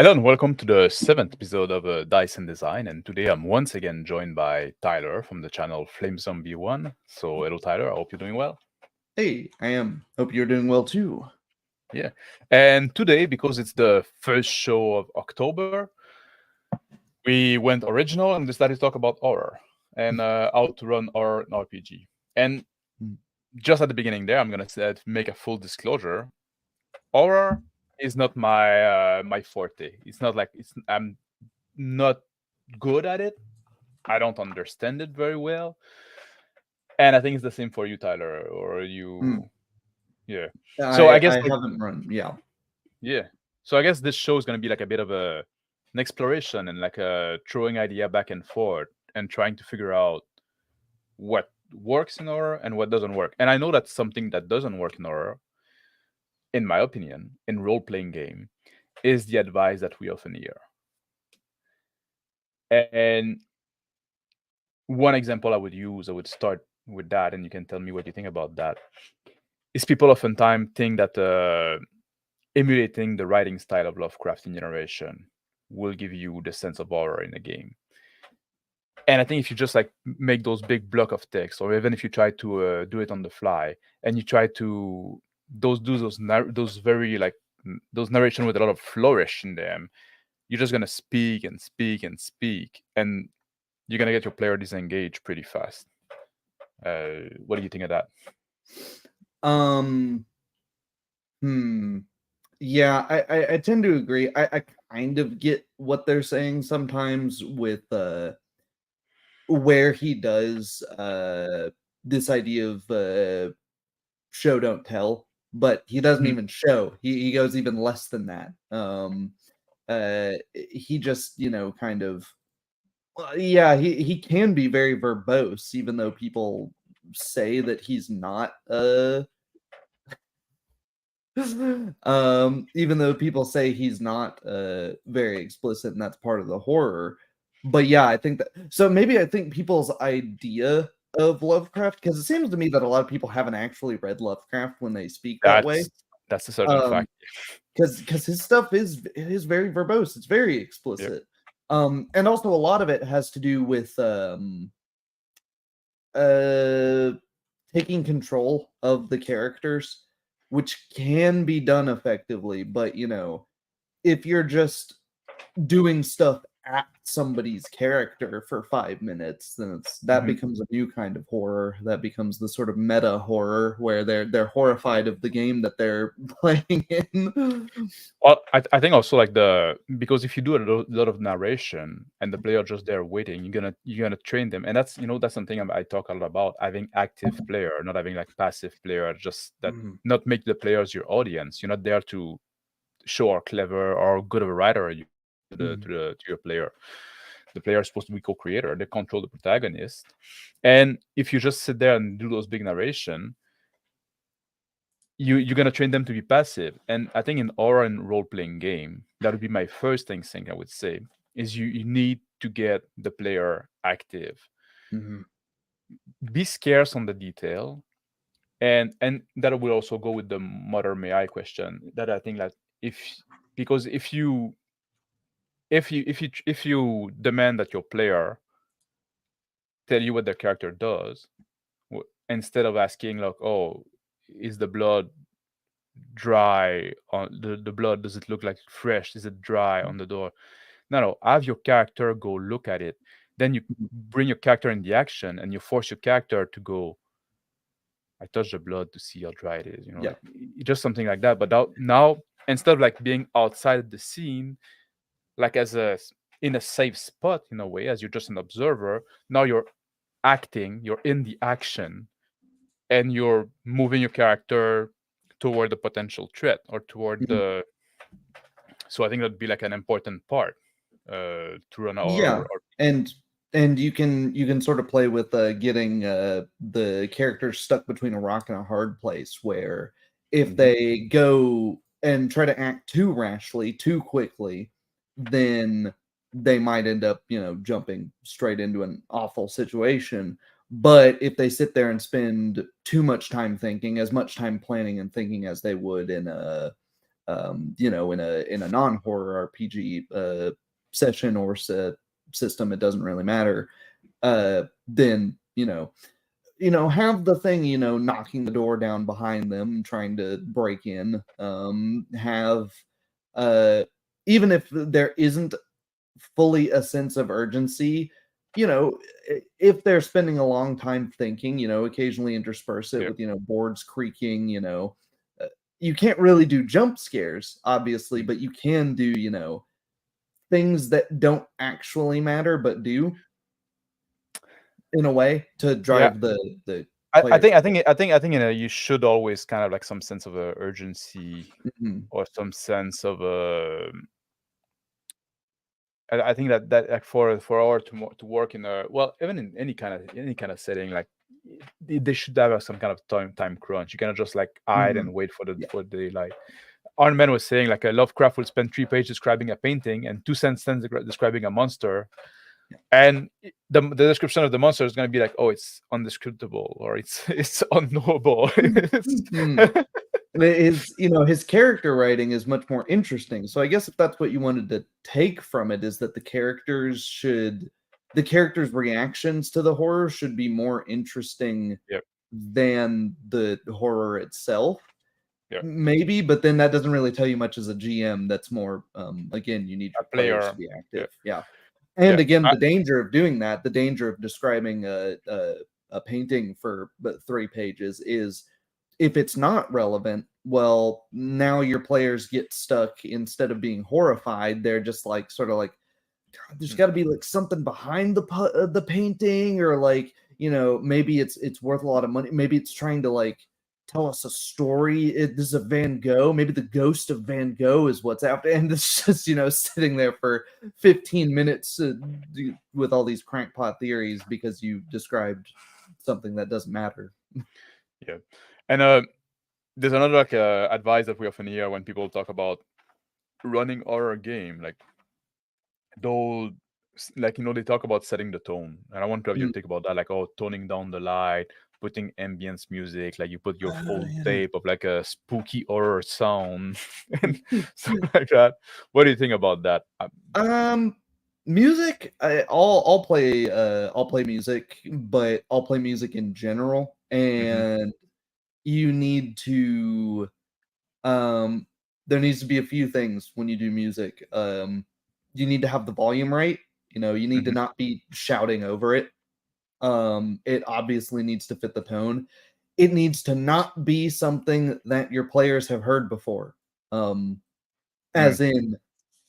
Hello and welcome to the seventh episode of Dice and Design. And today I'm once again joined by Tyler from the channel Flame Zombie One. So hello Tyler, I hope you're doing well. Hey, I am. Hope you're doing well too. Yeah. And today, because it's the first show of October, we went original and decided to talk about horror and how to run horror in RPG. And Mm. just at the beginning there, I'm gonna make a full disclosure. Horror is not my forte. It's not like I'm not good at it. I don't understand it very well. And I think it's the same for you, Tyler, or Mm. you. Yeah. So I I guess I like haven't run. Yeah. yeah. So I guess this show is gonna be like a bit of an exploration and like a throwing idea back and forth and trying to figure out what works in horror and what doesn't work. And I know that's something that doesn't work in horror, in my opinion, in role playing game, is the advice that we often hear. And one example I would use, I would start with that, and you can tell me what you think about that. Is people oftentimes think that emulating the writing style of Lovecraftian generation will give you the sense of horror in a game. And I think if you just like make those big block of text, or even if you try to do it on the fly, and you try to those very like those narration with a lot of flourish in them, you're just gonna speak and speak and speak, and you're gonna get your player disengaged pretty fast. What do you think of that? Um. Hmm. Yeah, I tend to agree. I kind of get what they're saying sometimes with where he does this idea of show don't tell, but he doesn't Mhm. even show. He goes even less than that. He just kind of yeah, he can be very verbose, even though people say that he's not. Even though people say he's not very explicit, and that's part of the horror. But yeah, I think that. So maybe I think people's idea of Lovecraft, because it seems to me that a lot of people haven't actually read Lovecraft when they speak that way. That's that's a certain Um, fact. because his stuff is very verbose. It's very Yep. explicit. And also a lot of it has to do with uh taking control of the characters, which can be done effectively, but if you're just doing stuff at somebody's character for 5 minutes, then that Mhm. becomes a new kind of horror. That becomes the sort of meta horror where they're horrified of the game that they're playing in. Well, I think also like because if you do lot of narration and the player just there waiting, you're gonna train them, and that's something I talk a lot about having active player, not having like passive player. Just that Mhm, not make the players your audience. You're not there to show how clever or good of a writer you mhm, to your player. The player is supposed to be co-creator. They control the protagonist, and if you just sit there and do those big narration, you're gonna train them to be passive. And I think in horror and role playing game, that would be my first thing I would say is you need to get the player active. mhm, Be scarce on the detail, and that will also go with the mother may I question. That I think that if because if you demand that your player tell you what their character does, instead of asking like, oh, is the blood dry on the blood, does it look like fresh, is it dry on the door? No, have your character go look at it, then you mhm. bring your character in the action and you force your character to go, I touch the blood to see how dry it is, Yeah. like just something like that. But now instead of like being outside the scene, like in a safe spot in a way, as you're just an observer, now you're acting, you're in the action, and you're moving your character toward the potential threat or toward Mhm. the. So I think that'd be like an important part to run Yeah, our. and you can sort of play with getting the characters stuck between a rock and a hard place where if Mhm. they go and try to act too rashly, too quickly, then they might end up, jumping straight into an awful situation. But if they sit there and spend too much time thinking, as much time planning and thinking as they would in a you know, in a non-horror RPG session or system, it doesn't really matter. Then have the thing, knocking the door down behind them, trying to break in. Have even if there isn't fully a sense of urgency, if they're spending a long time thinking, occasionally intersperse it Yeah. with, boards creaking, you can't really do jump scares, obviously, but you can do, things that don't actually matter but do in a way to Yeah. drive the I players. think you should always kind of like some sense of urgency Mhm. or some sense of I think that like for our to work in a even in any kind of setting, like they should have some kind of time crunch. You cannot just like hide Mhm. and wait for the Yeah. like Iron Man was saying, like Lovecraft will spend 3 pages describing a painting and 2 sentences describing a monster, Yeah. and the description of the monster is going to be like, oh, it's undescriptible or it's unknowable. Mhm. His character writing is much more interesting. So I guess if that's what you wanted to take from it, is that the characters' reactions to the horror should be more interesting Yep. than the horror itself. Yep. Maybe, but then that doesn't really tell you much as a GM. That's more, again, you need A your players to player. be Yeah. active. Yeah. And Yeah. again, the danger of doing that, the danger of describing a painting for 3 pages is, if it's not relevant, well, now your players get stuck. Instead of being horrified, they're just like sort of like, God, there's got to be like something behind the painting, or like, maybe it's worth a lot of money. Maybe it's trying to like tell us a story. This is a Van Gogh. Maybe the ghost of Van Gogh is what's after, and it's just sitting there for 15 minutes with all these crankpot theories because you described something that doesn't matter. Yeah. And there's another like advice that we often hear when people talk about running horror game, like they'll they talk about setting the tone, and I want to have your Mm. take about that, like, oh, toning down the light, putting ambience music, like you put your full Yeah. tape of like a spooky horror sound and stuff like that. What do you think about that? Music. I'll play music, but I'll play music in general, Mhm, and you need to there needs to be a few things when you do music. You need to have the volume right. You need to mhm, not be shouting over it. It obviously needs to fit the tone. It needs to not be something that your players have heard before. mm, As in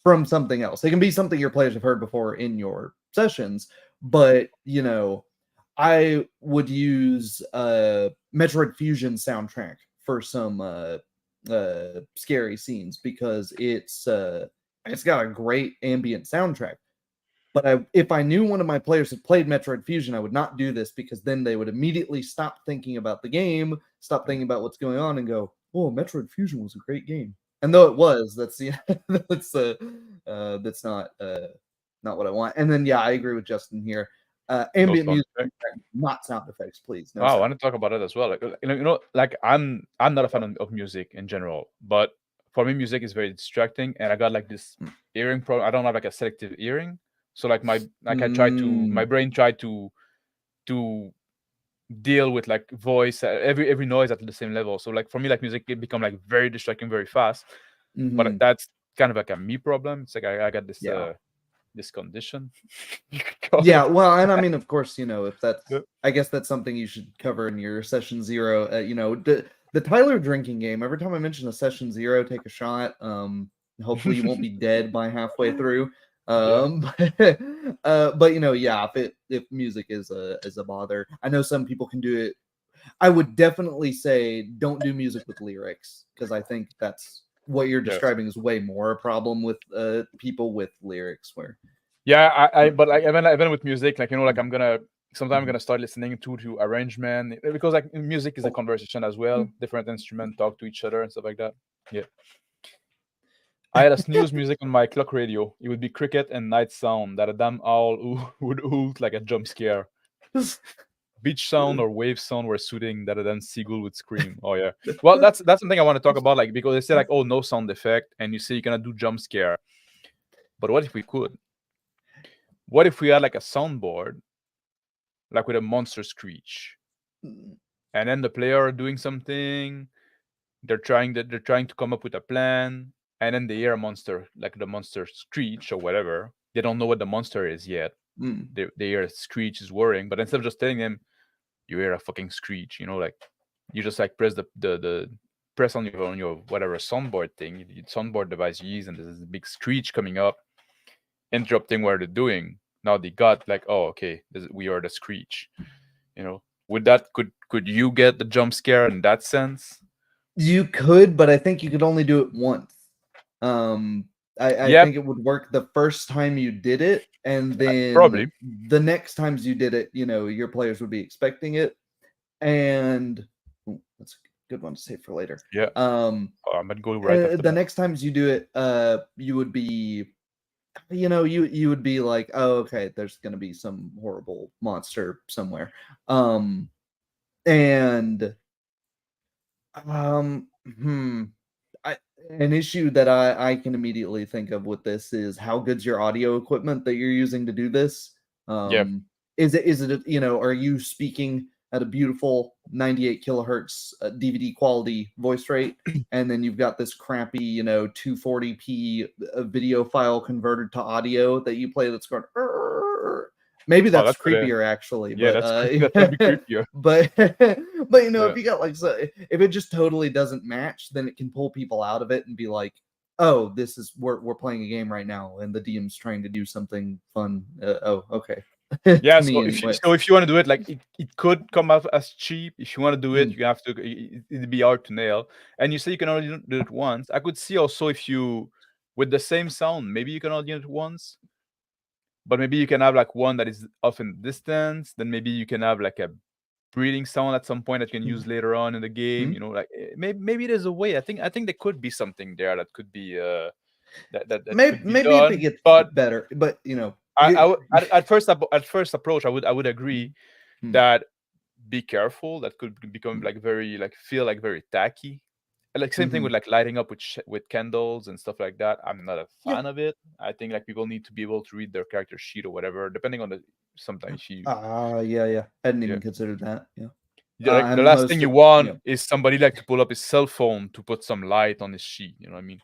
from something else. It can be something your players have heard before in your sessions, but I would use Metroid Fusion soundtrack for some scary scenes, because it's got a great ambient soundtrack. But if I knew one of my players had played Metroid Fusion, I would not do this, because then they would immediately stop thinking about the game, stop thinking about what's going on, and go, "Oh, Metroid Fusion was a great game." And though it was, that's not what I want. And then I agree with Justin here. no Ambient sound music, effect. not sound effects, please. No Wow, I sound. want to talk about it as well. Like, like I'm not a fan of music in general, but for me, music is very distracting, and I got like this hearing problem. I don't have like a selective hearing, so like my Mm, brain tried to deal with like voice, every noise at the same level. So like for me, like music it become like very distracting very fast. But mhm, that's kind of like a me problem. It's like I got this yeah. this condition, you could call Yeah, it. well, and I mean, of course, if Yeah. I guess that's something you should cover in your session zero. The Tyler drinking game. Every time I mention a session zero, take a shot. Hopefully you won't be dead by halfway through. Yeah. But yeah, if music is a bother, I know some people can do it. I would definitely say don't do music with lyrics, because I think that's what you're Yes. describing is way more a problem with people with lyrics, where Yeah, but like even with music, like like sometimes I'm gonna start listening to arrangement, because like music is a conversation as well. Different instruments talk to each other and stuff like that. Yeah. I had a snooze music on my clock radio. It would be cricket and night sound that a damn owl would hoot like a jump scare. beach sound or wave sound were soothing that then Seagull would scream. Oh yeah. Well, that's something I want to talk about, like, because they say like, oh, no sound effect, and you say you cannot do jump scare. But what if we could? What if we had like a soundboard, like with a monster screech, and then the player doing something, they're trying to come up with a plan, and then they hear a monster, like the monster screech or whatever. They don't know what the monster is yet. They hear a screech is worrying, but instead of just telling them, you hear a fucking screech, like you just like press the press on your whatever soundboard thing, the soundboard device you use, and there's this big screech coming up, interrupting what they're doing. Now they got like, oh, okay, we are the screech. Would that could you get the jump scare in that sense? You could, but I think you could only do it once. I think it would work the first time you did it, and then probably the next times you did it, your players would be expecting it, and that's a good one to save for later. Yeah. I'm gonna go right after the next times you do it, you would be, you would be like, oh, okay, there's gonna be some horrible monster somewhere, and an issue that I can immediately think of with this is how good's your audio equipment that you're using to do this? Yeah. Is it are you speaking at a beautiful 98 kilohertz DVD quality voice rate, and then you've got this crappy 240p video file converted to audio that you play that's going. Maybe that's creepier, actually. Yeah, but, that'd be creepier. But if you got like, so if it just totally doesn't match, then it can pull people out of it and be like, oh, this is we're playing a game right now, and the DM's trying to do something fun. Oh, okay. Yeah. So if you want to do it, like it could come out as cheap. If you want to do it, you have to. It'd be hard to nail. And you say you can only do it once. I could see also if you with the same sound, maybe you can only do it once. But maybe you can have like one that is off in distance. Then maybe you can have like a breathing sound at some point that you can use later on in the game. Like maybe there's a way. I think there could be something there that could be that maybe done, if it gets but better. But at first approach, I would agree that be careful. That could become like very feel like very tacky. Like same thing with like lighting up with candles and stuff like that. I'm not a fan of it. I think like people need to be able to read their character sheet or whatever, depending on sometimes you. Yeah. I hadn't even considered that. Yeah. The last thing you want is somebody like to pull up his cell phone to put some light on his sheet. You know what I mean?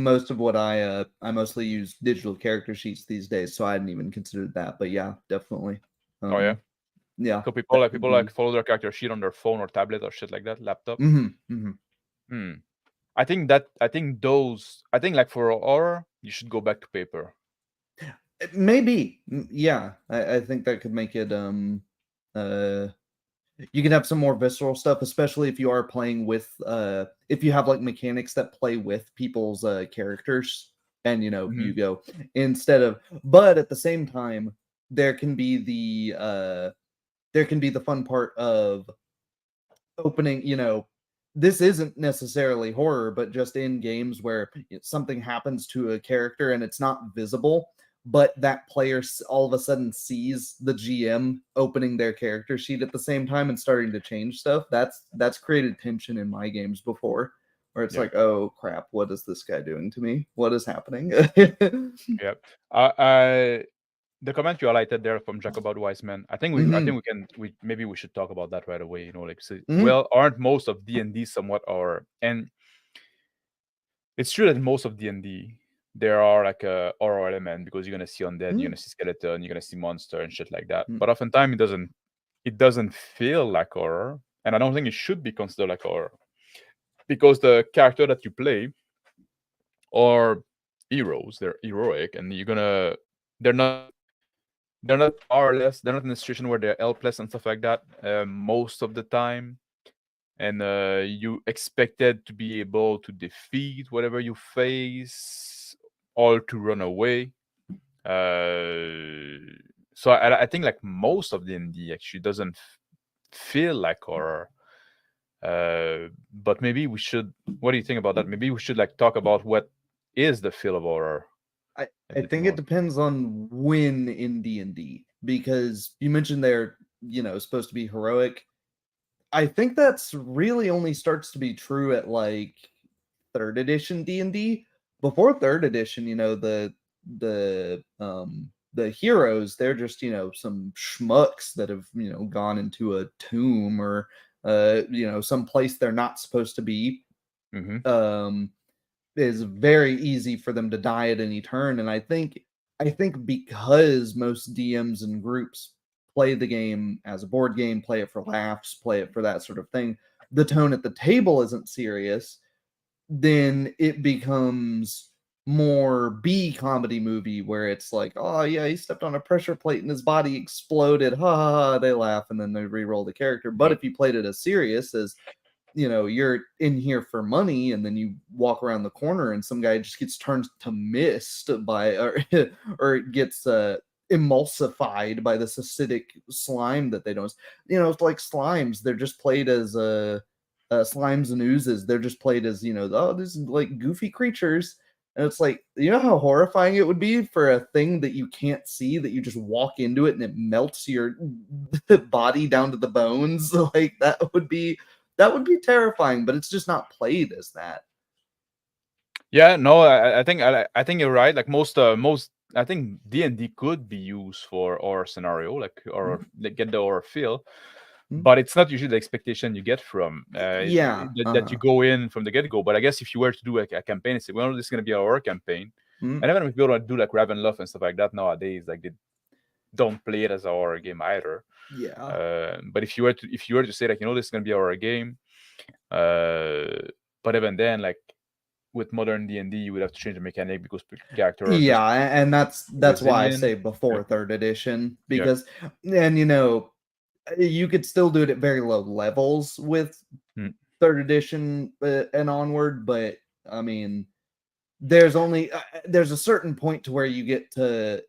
Most of what I mostly use digital character sheets these days, so I hadn't even considered that. But yeah, definitely. Oh yeah. Yeah. So people follow their character sheet on their phone or tablet or shit like that, laptop. I think like for horror, you should go back to paper. Maybe, yeah. I think that could make it. You can have some more visceral stuff, especially if you are playing with. If you have like mechanics that play with people's characters, and you go instead of. But at the same time, there can be the fun part of opening. This isn't necessarily horror, but just in games where something happens to a character and it's not visible, but that player all of a sudden sees the GM opening their character sheet at the same time and starting to change stuff. That's created tension in my games before, where it's like, oh crap, what is this guy doing to me? What is happening? Yeah. The comment you highlighted there from Jacobot Wiseman, I think maybe we should talk about that right away. Well, aren't most of D&D somewhat horror? And it's true that most of D&D there are like a horror element because you're gonna see undead, you're gonna see skeleton, you're gonna see monster and shit like that. But oftentimes it doesn't feel like horror, and I don't think it should be considered like horror because the character that you play are heroes. They're heroic, and they're not powerless. They're not in a situation where they're helpless and stuff like that most of the time. And you expected to be able to defeat whatever you face or to run away. So I think like most of D&D actually doesn't feel like horror. But maybe we should. What do you think about that? Maybe we should like talk about what is the feel of horror. I think it depends on when in D&D, because you mentioned there supposed to be heroic. I think that's really only starts to be true at like third edition D&D. Before third edition, the heroes, they're just, some schmucks that have, gone into a tomb or some place they're not supposed to be. Mm-hmm. Is very easy for them to die at any turn. And I think because most DMs and groups play the game as a board game, play it for laughs, play it for that sort of thing, the tone at the table isn't serious, then it becomes more B comedy movie where it's like, oh yeah, he stepped on a pressure plate and his body exploded. Ha ha ha. They laugh and then they re-roll the character. But Yep. if you played it as serious as, you're in here for money, and then you walk around the corner and some guy just gets turned to mist by or gets emulsified by this acidic slime that they don't, it's like slimes, they're just played as slimes and oozes, they're just played as, oh, these like goofy creatures. And it's like, how horrifying it would be for a thing that you can't see, that you just walk into it and it melts your body down to the bones. Like that would be terrifying, but it's just not played as that. Yeah, no, I think you're right. Like most I think D&D could be used for horror scenario, or like get the horror feel, but it's not usually the expectation you get from Yeah. that you go in from the get-go. But I guess if you were to do a campaign and say, well, this is going to be a horror campaign, and even if people do like Ravenloft and stuff like that nowadays, like they don't play it as a horror game either. Yeah. But if you were to say like, this is going to be a horror game, but even then, like with modern D&D, you would have to change the mechanic because characters are just Yeah, and that's why I resilient. say before third edition, Yeah. because and you could still do it at very low levels with Mm. third edition and onward, but I mean, there's a certain point to where you get to,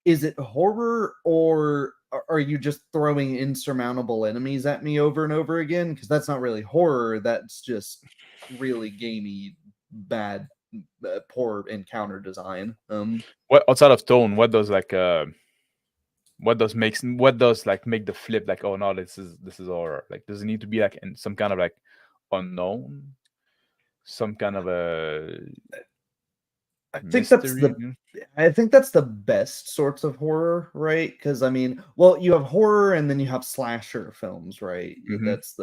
is it horror, or are you just throwing insurmountable enemies at me over and over again? Because that's not really horror, that's just really gamey, bad, poor encounter design. What outside of tone? What does what does make the flip like, oh no, this is horror? Like, does it need to be like in some kind of like unknown, some kind of a I think that's mystery? the I think that's the best sorts of horror, right? Because I mean, well, you have horror and then you have slasher films, right? Mm-hmm. That's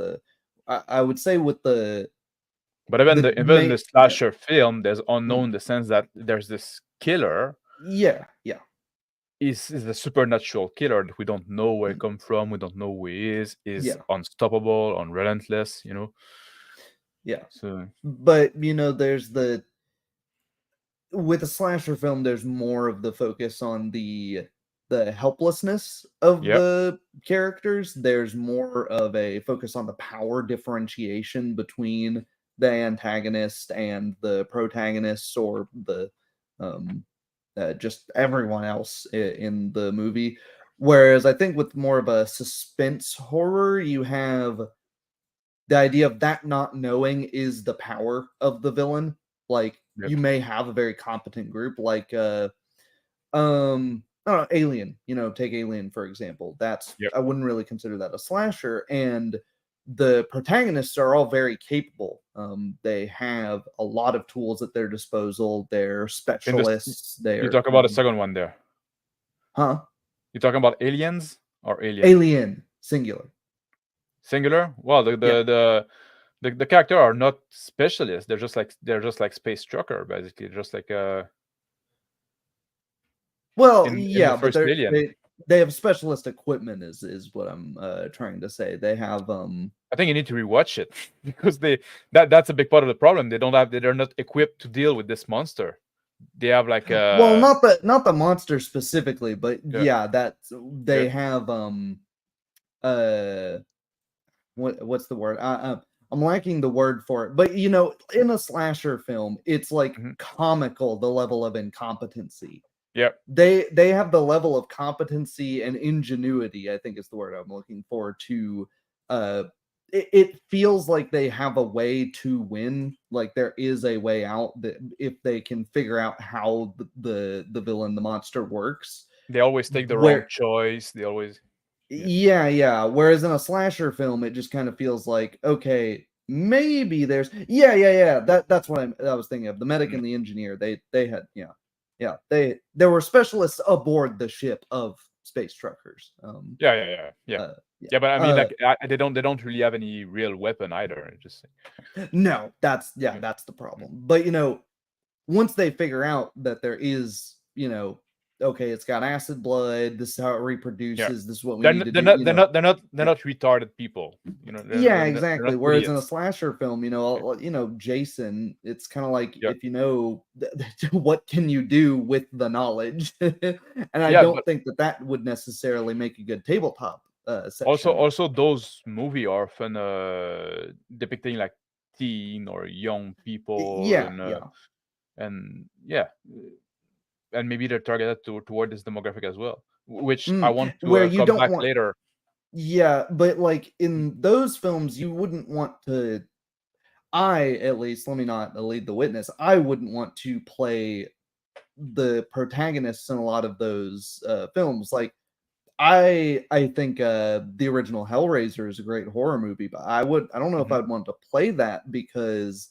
I would say with But even the the main, yeah, slasher film, there's unknown in the sense that there's this killer yeah, yeah, is a supernatural killer that we don't know where it come from, we don't know who he is yeah, unstoppable, unrelentless, yeah. So But there's with a slasher film, there's more of the focus on the helplessness of yeah, the characters. There's more of a focus on the power differentiation between the antagonist and the protagonist, or the um just everyone else in the movie. Whereas I think with more of a suspense horror, you have the idea of that not knowing is the power of the villain. Like, yep, you may have a very competent group, like I don't know, Alien. Take Alien for example. That's yep. I wouldn't really consider that a slasher, and the protagonists are all very capable. They have a lot of tools at their disposal. They're In this, specialists. you They're talk about the second one there. huh? You talking about aliens or alien? Alien singular. Singular? Well, Yeah. the character are not specialists. They're just like space trucker, basically, just like Well, in the yeah, but first Alien. they have specialist equipment is what I'm trying to say. They have I think you need to rewatch it because that's a big part of the problem. They're not equipped to deal with this monster. They have like well, not the monster specifically, but yeah, yeah, that yeah, they have uh what's the word? I'm lacking the word for it. But in a slasher film, it's like mhm, comical the level of incompetency. yeah. They have the level of competency and ingenuity, I think is the word I'm looking for, to it feels like they have a way to win. Like, there is a way out, that if they can figure out how the villain, the monster, works. They always take the wrong Where choice. They always. Yeah. Whereas in a slasher film, it just kind of feels like, okay, maybe there's yeah. That's what I was thinking of. The medic Mm. and the engineer, they had there were specialists aboard the ship of space truckers. Yeah. Uh, yeah. Yeah, but I mean, like, they don't really have any real weapon either. Just No, that's yeah, that's the yeah, problem. But once they figure out that there is, okay, it's got acid blood, this is how it yeah. reproduces, this is what we They're need n- to they're do, not they're not they're not they're yeah. not retarded people. Yeah, They're exactly. not Whereas in a idiots. slasher film, Yeah, Jason, it's kind of like yeah, if what can you do with the knowledge? And I yeah. don't But think that that would necessarily make a good tabletop also, session. those movie are often depicting like teen or young people, Yeah. and yeah, and maybe they're targeted toward this demographic as well, which I Mm, want to where you come don't back want, later. yeah, but like Mm. in those films, you wouldn't want to. I, at least, let me not lead the witness. I wouldn't want to play the protagonists in a lot of those films. Like I think the original Hellraiser is a great horror movie, but I don't know if Mhm. I'd want to play that because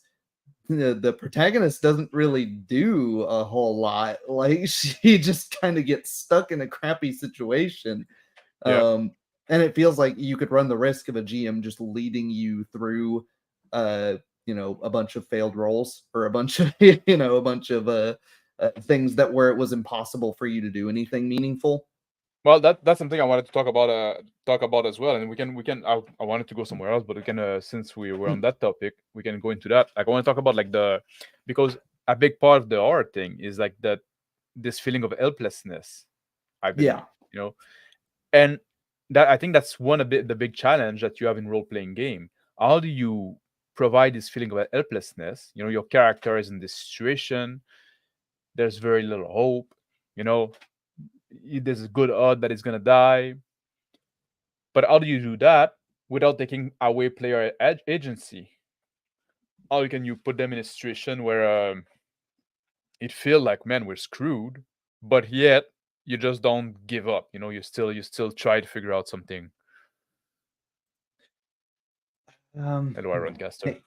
the protagonist doesn't really do a whole lot. Like she just kind of gets stuck in a crappy situation. Yeah. Um, and it feels like you could run the risk of a GM just leading you through, uh, a bunch of failed rolls or a bunch of, a bunch of things that where it was impossible for you to do anything meaningful. Well, that's something I wanted to talk about as well, and we can. I wanted to go somewhere else, but we can, since we were on Mm, that topic, we can go into that. Like, I want to talk about like because a big part of the horror thing is like that this feeling of helplessness, I yeah. believe, and that I think that's one of the big challenge that you have in role playing game. How do you provide this feeling of helplessness? Your character is in this situation. There's very little hope. You know, there's a good odd that he's gonna die. But how do you do that without taking away player agency? How can you put them in a situation where it feel like, man, we're screwed, but yet you just don't give up. You still try to figure out something. Hello, Rodcaster.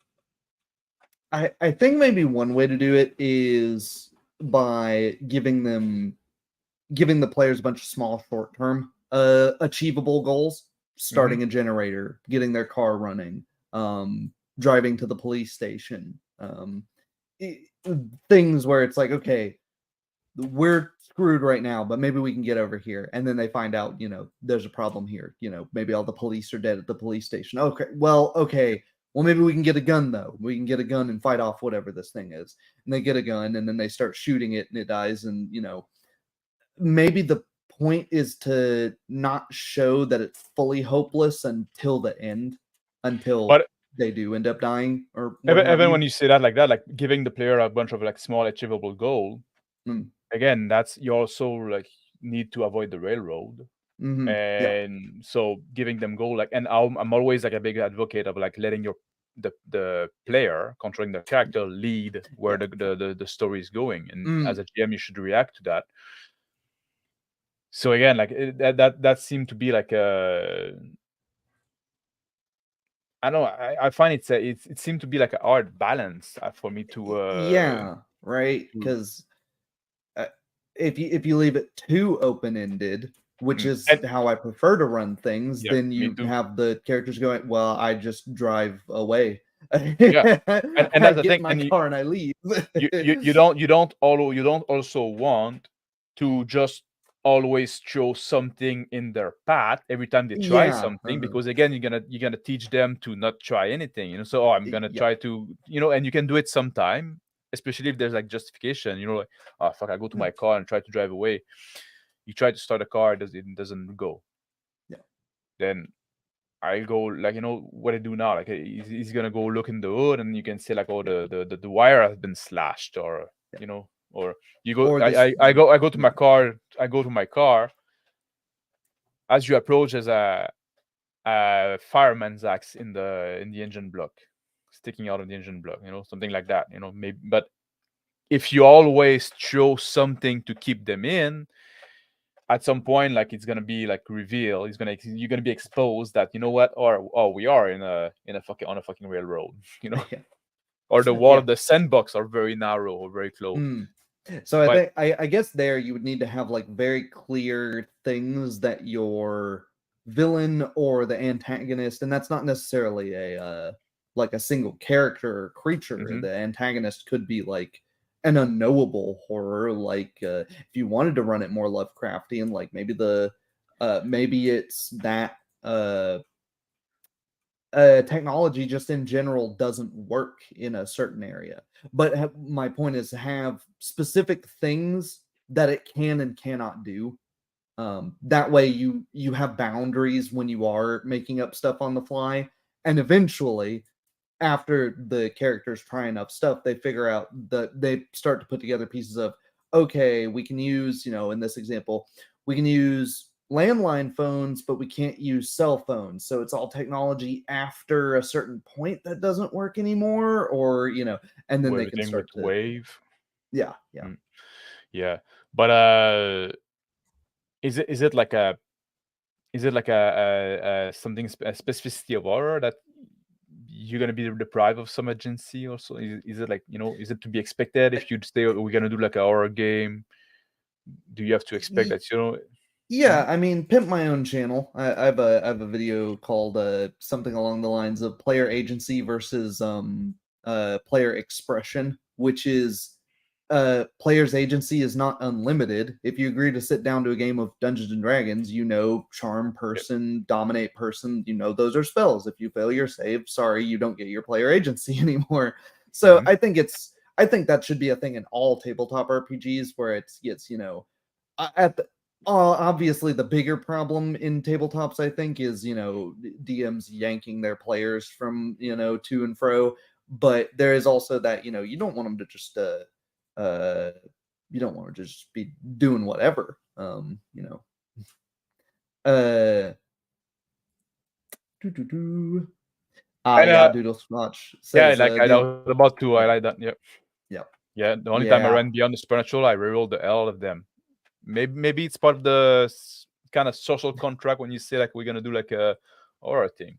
I I think maybe one way to do it is by giving the players a bunch of small short-term achievable goals, Hmm. starting a generator, getting their car running, driving to the police station, i- things where it's like, okay, we're screwed right now, but maybe we can get over here. And then they find out, there's a problem here. Maybe all the police are dead at the police station. Okay. Well, maybe we can get a gun though. We can get a gun and fight off whatever this thing is. And they get a gun and then they start shooting it and it dies. And maybe the point is to not show that it's fully hopeless until the end, until But they do end up dying or what even, have even you. when you say that like that, like giving the player a bunch of like small achievable goal, Mm, again, that's you also like need to avoid the railroad. yeah. And so giving them goal, like, and I'm always like a big advocate of like letting the player controlling the character lead where Yeah. the story is going, and as Mm, a GM you should react to that. So again, like that seemed to be like a, I don't know, I find it seemed to be like a hard balance for me yeah, right. to Because uh, if you leave it too open ended, which is and how I prefer to run things, yeah, then me you too. have the characters going, "Well, I just drive away. Yeah, and I that's the get thing, in my and car and I leave." you don't also want to just always throw something in their path every time they try Yeah. something, because again you're gonna teach them to not try anything. So, oh, I'm gonna Yep. try to, and you can do it sometime, especially if there's like justification, like, oh fuck, I go to Mm, my car and try to drive away. You try to start a car, it doesn't go. yeah. Then I go, like, what I do now, like, he's gonna go look in the hood and you can see like, oh, Yep. the wire has been slashed, or Yep. or you go, Or I, this. I I go I go to my Yeah. car, as you approach, there's a fireman's axe in the engine block, sticking out of the engine block, something like that, maybe. But if you always throw something to keep them in, at some point, like it's gonna be like revealed. You're gonna be exposed that, you know what, or oh, we are in a fucking on a fucking railroad, you know, Yeah. or the wall Yeah. of the sandbox are very narrow or very close. So I But think I guess there you would need to have like very clear things that your villain or the antagonist, and that's not necessarily a like a single character or creature. mhm, The antagonist could be like an unknowable horror, like if you wanted to run it more Lovecraftian, like maybe it's that technology just in general doesn't work in a certain area. But my point is to have specific things that it can and cannot do. That way you have boundaries when you are making up stuff on the fly, and eventually, after the characters try enough stuff, they figure out that they start to put together pieces of, okay, we can use, in this example, we can use landline phones, but we can't use cell phones. So it's all technology after a certain point that doesn't work anymore, or, and then they can everything with start to, wave. yeah, yeah. Mm, yeah, but is it like a something a specificity of horror that you're gonna be deprived of some agency also? Is it like, is it to be expected if you say, "Oh, we're gonna do like a horror game"? Do you have to expect Ye- that, you know? Yeah, Mhm. I mean, pimp my own channel. I have a video called something along the lines of player agency versus player expression, which is player's agency is not unlimited. If you agree to sit down to a game of Dungeons and Dragons, charm Yep. person, dominate person, those are spells. If you fail your save, sorry, you don't get your player agency anymore. So Mhm. I think that should be a thing in all tabletop RPGs where it's at the obviously the bigger problem in tabletops, I think, is DMs yanking their players from to and fro. But there is also that you don't want them to just uh you don't want to just be doing whatever. Uh doo-doo-doo. And Yeah, Doodle Squatch yeah, says like I the was about to yeah, highlight that. Yeah, yeah, yeah. The only time I yeah, ran Beyond the Supernatural, I rerolled the hell of them. Maybe it's part of the kind of social contract when you say like we're gonna do like a horror thing.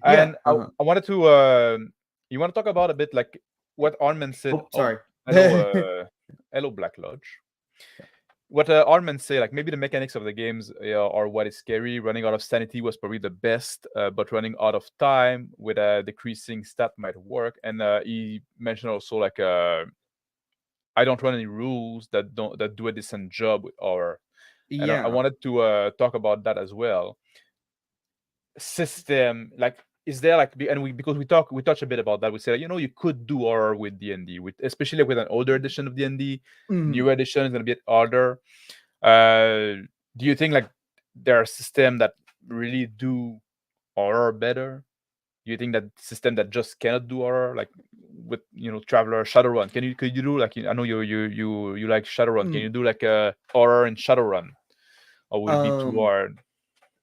yeah. And I wanted to you want to talk about a bit like what Armin said. Oh, Oh, sorry. hello, hello, Black Lodge. What Armin say, like maybe the mechanics of the games are what is scary. Running out of sanity was probably the best, but running out of time with a decreasing stat might work. And he mentioned also like I don't run any rules that do a decent job with horror. And I Yeah. wanted to talk about that as well. System, like, is there like, and because we touch a bit about that, we say, you could do horror with D&D, with especially with an older edition of D&D. Mhm. New edition is gonna be harder. uh do you think like there are systems that really do horror better? Do you think that system that just cannot do horror, like with Traveler, Shadowrun, could you do like, I know you like Shadowrun, can Mm. you do like a horror in Shadowrun, or would it be too Um, hard?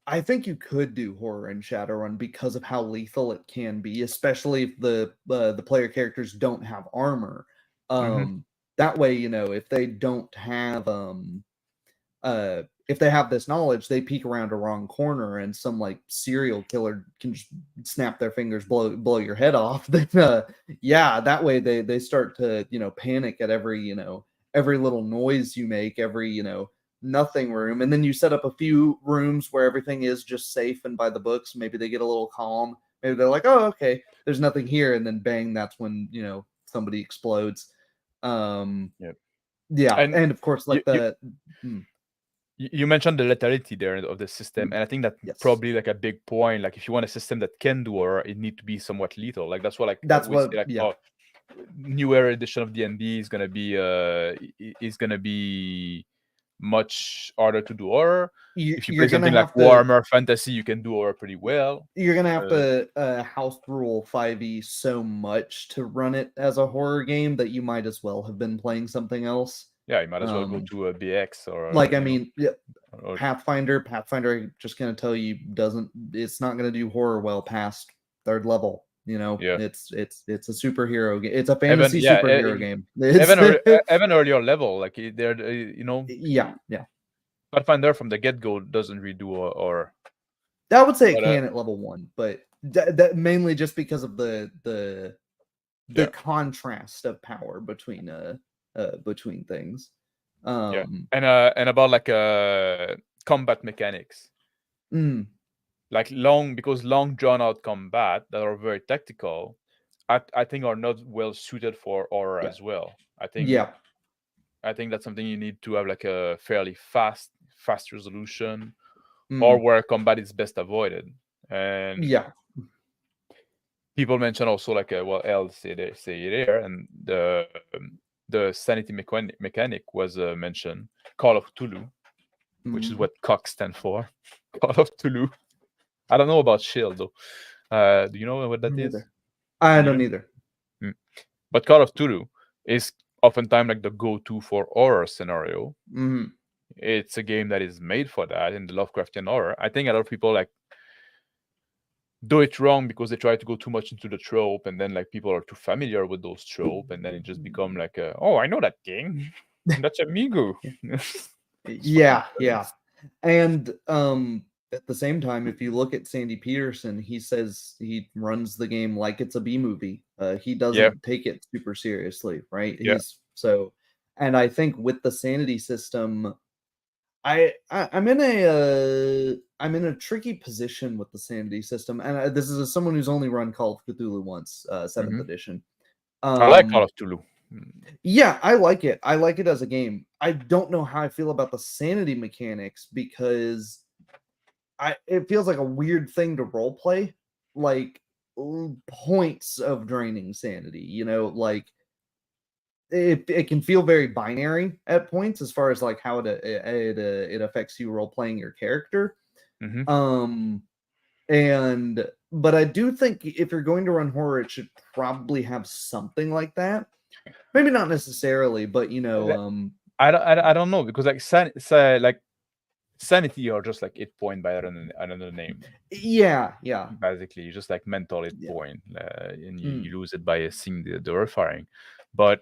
I think you could do horror in Shadowrun because of how lethal it can be, especially if the player characters don't have armor. Hmm. That way, if they don't have if they have this knowledge, they peek around a wrong corner and some like serial killer can just snap their fingers, blow your head off. Then yeah, that way they start to panic at every every little noise you make, every nothing room, and then you set up a few rooms where everything is just safe and by the books. Maybe they get a little calm. Maybe they're like, oh, okay, there's nothing here, and then bang, that's when somebody explodes. Um, Yeah. yeah, And and of course, you, like you mm, you mentioned the lethality there of the system, mm, and I think that's yes, probably like a big point. Like, if you want a system that can do horror, it need to be somewhat lethal. Like, that's what, like, that's we say, what, like, yeah. oh, newer edition of D&D is gonna be much harder to do horror. If you You're play gonna something like have to Warhammer Fantasy, you can do horror pretty well. Uh, house rule 5e so much to run it as a horror game that you might as well have been playing something else. yeah, you might as well go Um, to a BX or like I mean, yeah, or, Pathfinder, just gonna tell you, doesn't it's not gonna do horror well past third level. yeah. It's a superhero game. It's a Even fantasy yeah, superhero game. It's even earlier level, like they're yeah, yeah. Pathfinder from the get-go doesn't redo or I would say it but can at level 1, but that mainly just because of the yeah, contrast of power between things. yeah. Um, And about like combat mechanics. mm, Like long drawn out combat that are very tactical, I think are not well suited for horror yeah, as well. yeah, I think that's something you need to have like a fairly fast resolution, or mm, where combat is best avoided. And yeah, people mention also like well, L say there, and the sanity mechanic was mentioned. Call of Cthulhu, which is mm, what COC stand for. Call of Cthulhu. I don't know about Shield though. Do you know what I that don't is? either. I Neither. don't either. Mm. But Call of Cthulhu is oftentimes like the go-to for horror scenario. Mm, It's a game that is made for that in the Lovecraftian horror. I think a lot of people like do it wrong because they try to go too much into the trope, and then like people are too familiar with those trope, and then it just become like, oh, I know that thing. That's Amigo. It's fucking yeah. And at the same time, if you look at Sandy Peterson, he says he runs the game like it's a B movie. He yeah, doesn't take it super seriously, right? yeah. And I think with the sanity system, I'm in a tricky position with the sanity system, and this is as someone who's only run Call of Cthulhu once, seventh Hmm. edition. I like Call Um, of Cthulhu. Mm. yeah, I like it. I like it as a game. I don't know how I feel about the sanity mechanics because it feels like a weird thing to role play, like points of draining sanity. Like it can feel very binary at points as far as like how it affects you role playing your character. Hmm. Um, and but I do think if you're going to run horror, it should probably have something like that. Maybe not necessarily, but I don't know because like like sanity are just like 8 point by another name. yeah, Basically, you just like mental 8 yeah. point, and Mm, you lose it by seeing the horrifying. But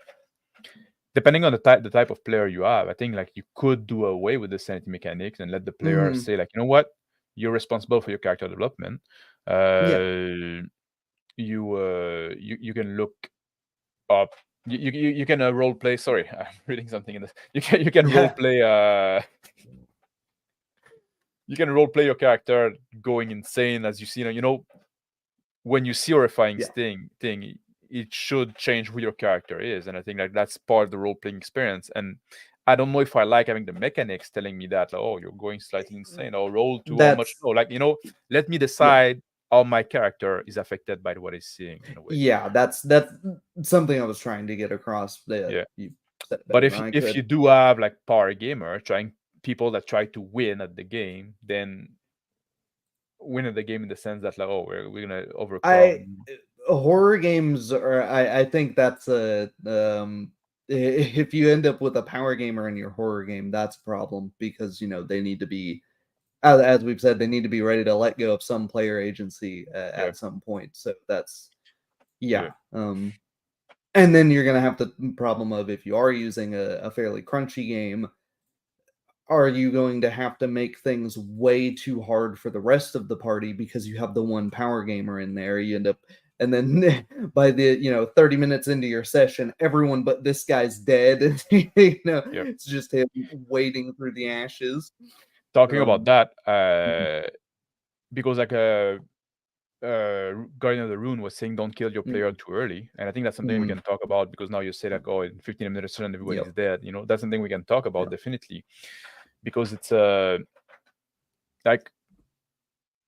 depending on the type of player you have, I think like you could do away with the sanity mechanics and let the player mm, say like, you know what, you're responsible for your character development. yeah, Uh, you can look up. You can role play. Sorry, I'm reading something in this. You can role yeah, play. You can role play your character going insane as you see. When you see horrifying yeah. thing, it should change who your character is, and I think like that's part of the role playing experience. And I don't know if I like having the mechanics telling me that, like, oh, you're going slightly insane, or roll to how much. That's No, like let me yeah, decide how my character is affected by what he's seeing in a way. yeah. That's something I was trying to get across. That Yeah. you said it But better if than I if could. you do have like power gamer trying people that try to win at the game, then win at the game in the sense that like, oh, we're gonna I overcome. Horror games are. I think that's a if you end up with a power gamer in your horror game, that's a problem because they need to be, as we've said, they need to be ready to let go of some player agency Yeah, at some point. So that's yeah. yeah. And then you're gonna have the problem of if you are using a fairly crunchy game, are you going to have to make things way too hard for the rest of the party because you have the one power gamer in there? You end up, and then by the 30 minutes into your session, everyone but this guy's dead, and Yeah. it's just him wading through the ashes. Talking about Um, that, mhm, because like Guardian of the Rune was saying, don't kill your player mm, too early, and I think that's something we mm, can talk about because now you say like, oh, in 15 minutes session yep, everybody's dead. That's something we can talk about yep. definitely, because it's like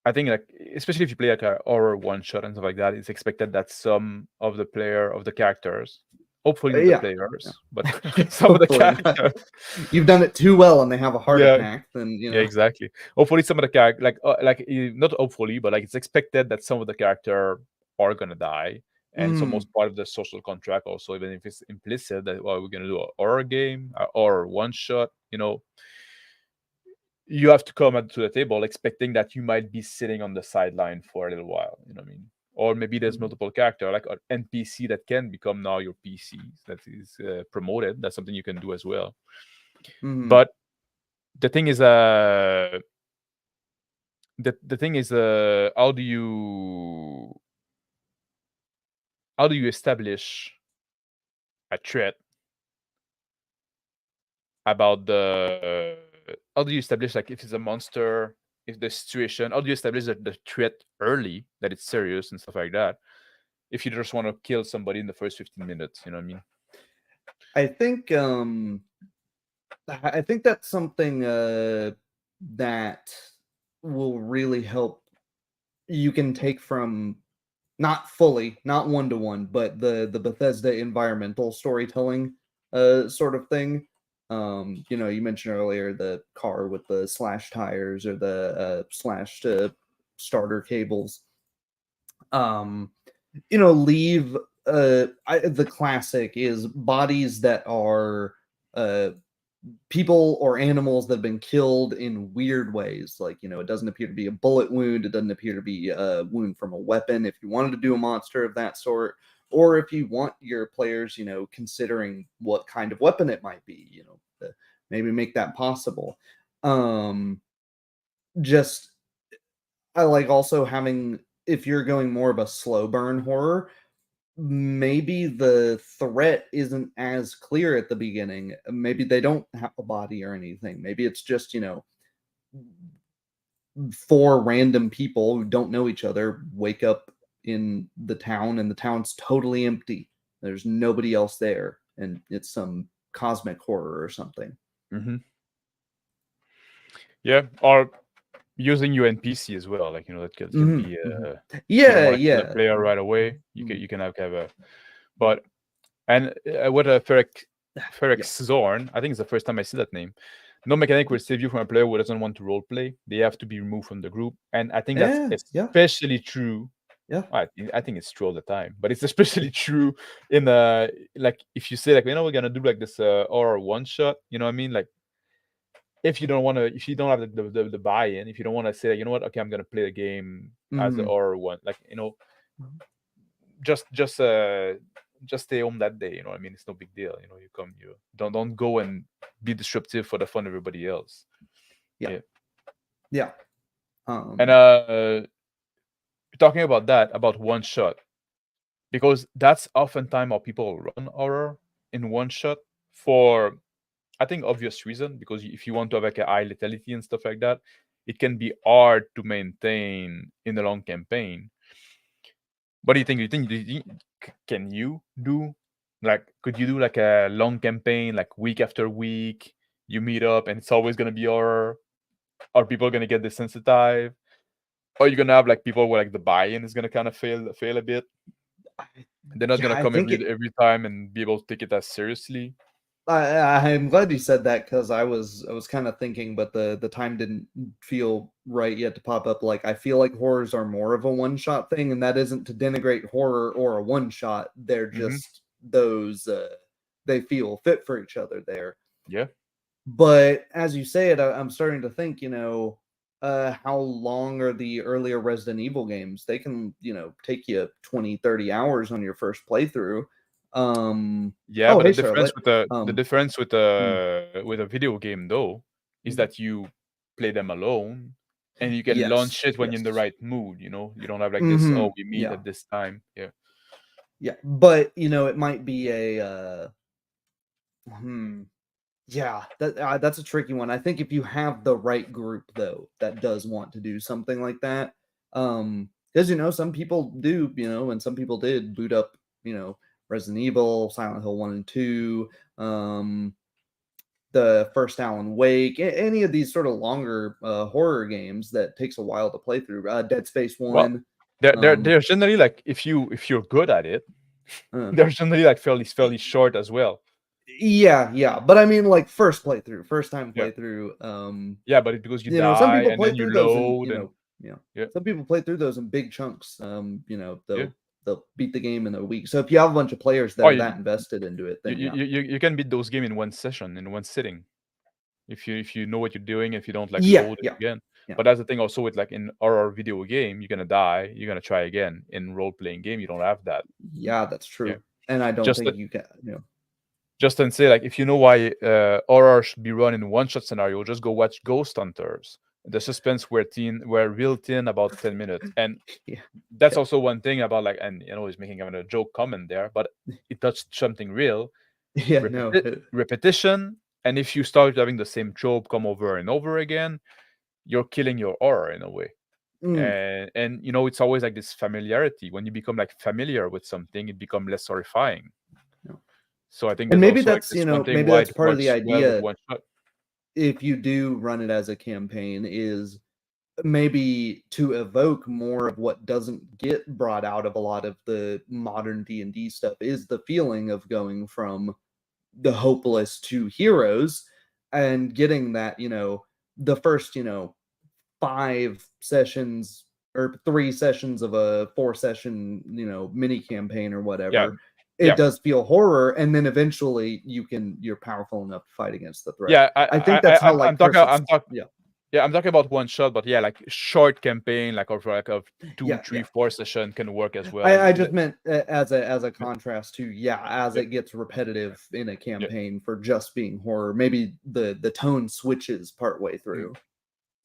I think like especially if you play like a horror one shot and stuff like that, it's expected that some of the characters, hopefully not the Yeah. players, but Yeah. some of the Hopefully not. characters, You've done it too well and they have a heart yeah, attack, then yeah, exactly. Hopefully some of the character not hopefully, but like it's expected that some of the character are gonna die, and it's mm, almost part of the social contract also, even if it's implicit that, well, we're gonna do a horror game or one shot. You have to come to the table expecting that you might be sitting on the sideline for a little while. You know what I mean? Or maybe there's mm, multiple character like an NPC that can become now your PCs that is promoted. That's something you can do as well. mm, But the thing is the thing is how do you establish a threat about the how do you establish like if it's a monster, if the situation, how do you establish that the threat early, that it's serious and stuff like that, if you just want to kill somebody in the first 15 minutes, you know what I mean? I think that's something that will really help. You can take from, not fully, not one to one, but the Bethesda environmental storytelling sort of thing. You mentioned earlier the car with the slash tires or the slashed starter cables. Um, Leave the classic is bodies that are uh people or animals that have been killed in weird ways. Like, it doesn't appear to be a bullet wound. It doesn't appear to be a wound from a weapon. If you wanted to do a monster of that sort, or if you want your players, considering what kind of weapon it might be, maybe make that possible. Just, I like also having, if you're going more of a slow burn horror, maybe the threat isn't as clear at the beginning. Maybe they don't have a body or anything. Maybe it's just, four random people who don't know each other wake up in the town and the town's totally empty. There's nobody else there. And it's some cosmic horror or something. Mm-hmm. Yeah, or using your NPC as well, like that can be if you don't want to kill the player right away, you can have a but and what a Ferex Zorn, I think it's the first time I see that name. No mechanic will save you from a player who doesn't want to role play. They have to be removed from the group, and I think that's especially true. Yeah, I think it's true all the time, but it's especially true in like if you say like we're gonna do like this horror one shot, you know what I mean? Like if you don't have the buy-in, if you don't want to say, you know what, okay, I'm gonna play the game as the horror one, like just stay home that day, you know what I mean? It's no big deal, you don't go and be disruptive for the fun of everybody else. Yeah. And talking about that, about one shot, because that's oftentimes how people run horror in one shot for, I think, obvious reason, because if you want to have like a high lethality and stuff like that, it can be hard to maintain in a long campaign. What do you think? Can you do, like, could you do like a long campaign, like week after week, you meet up and it's always gonna be horror? Are people gonna get desensitized? Or are you gonna have like people where like the buy-in is gonna kind of fail a bit? They're not gonna come every time and be able to take it as seriously. I'm glad you said that, because I was kind of thinking, but the time didn't feel right yet to pop up. Like, I feel like horrors are more of a one-shot thing, and that isn't to denigrate horror or a one-shot. They're just those they feel fit for each other there. Yeah. But as you say it, I'm starting to think, how long are the earlier Resident Evil games? They can, take you 20, 30 hours on your first playthrough. Yeah, but the difference with the difference with a video game though is that you play them alone and you can launch it when you're in the right mood, you don't have like this, oh, we meet at this time. Yeah, but it might be a yeah, that's a tricky one. I think if you have the right group though that does want to do something like that, because some people do, and some people did boot up, Resident Evil, Silent Hill 1 and 2, the first Alan Wake, any of these sort of longer horror games that takes a while to play through. Dead Space 1. Well, they're generally like, if you're good at it, they're generally like fairly short as well. Yeah, but I mean, like, first time playthrough. Yeah, but because you die, some people and play then you through those load, some people play through those in big chunks. They'll beat the game in a week. So if you have a bunch of players that are that invested into it, then you can beat those games in one session, in one sitting, if you know what you're doing, if you don't like load it again. But that's the thing also with like in horror video game, you're gonna die, you're gonna try again. In role-playing game, you don't have that. Yeah, that's true. And I don't think you can. just and say like, if you know why horror should be run in one shot scenario, just go watch Ghost Hunters. The suspense were real thin about 10 minutes, and Yeah. that's also one thing about like, and he's making a joke comment there, but it touched something real. Yeah, no. Repetition, and if you start having the same trope come over and over again, you're killing your horror in a way. And it's always like this familiarity. When you become like familiar with something, it becomes less horrifying. No. So I think And there's maybe also like that's, this one thing maybe why that's it part of the works well with idea. one shot. If you do run it as a campaign, is maybe to evoke more of what doesn't get brought out of a lot of the modern D&D stuff, is the feeling of going from the hopeless to heroes, and getting that, the first, 5 sessions or 3 sessions of a 4-session, mini campaign or Yeah, whatever. yeah, It does feel horror, and then eventually you're powerful enough to fight against the threat. yeah. I think that's how, like, I'm talking. yeah. Yeah, I'm talking about one shot, but yeah, like short campaign, like of 2, Yeah, 3, yeah. 4 session can work as well. I just meant as a contrast to, as Yeah, it gets repetitive in a yeah, campaign for just being horror, maybe the tone switches partway through.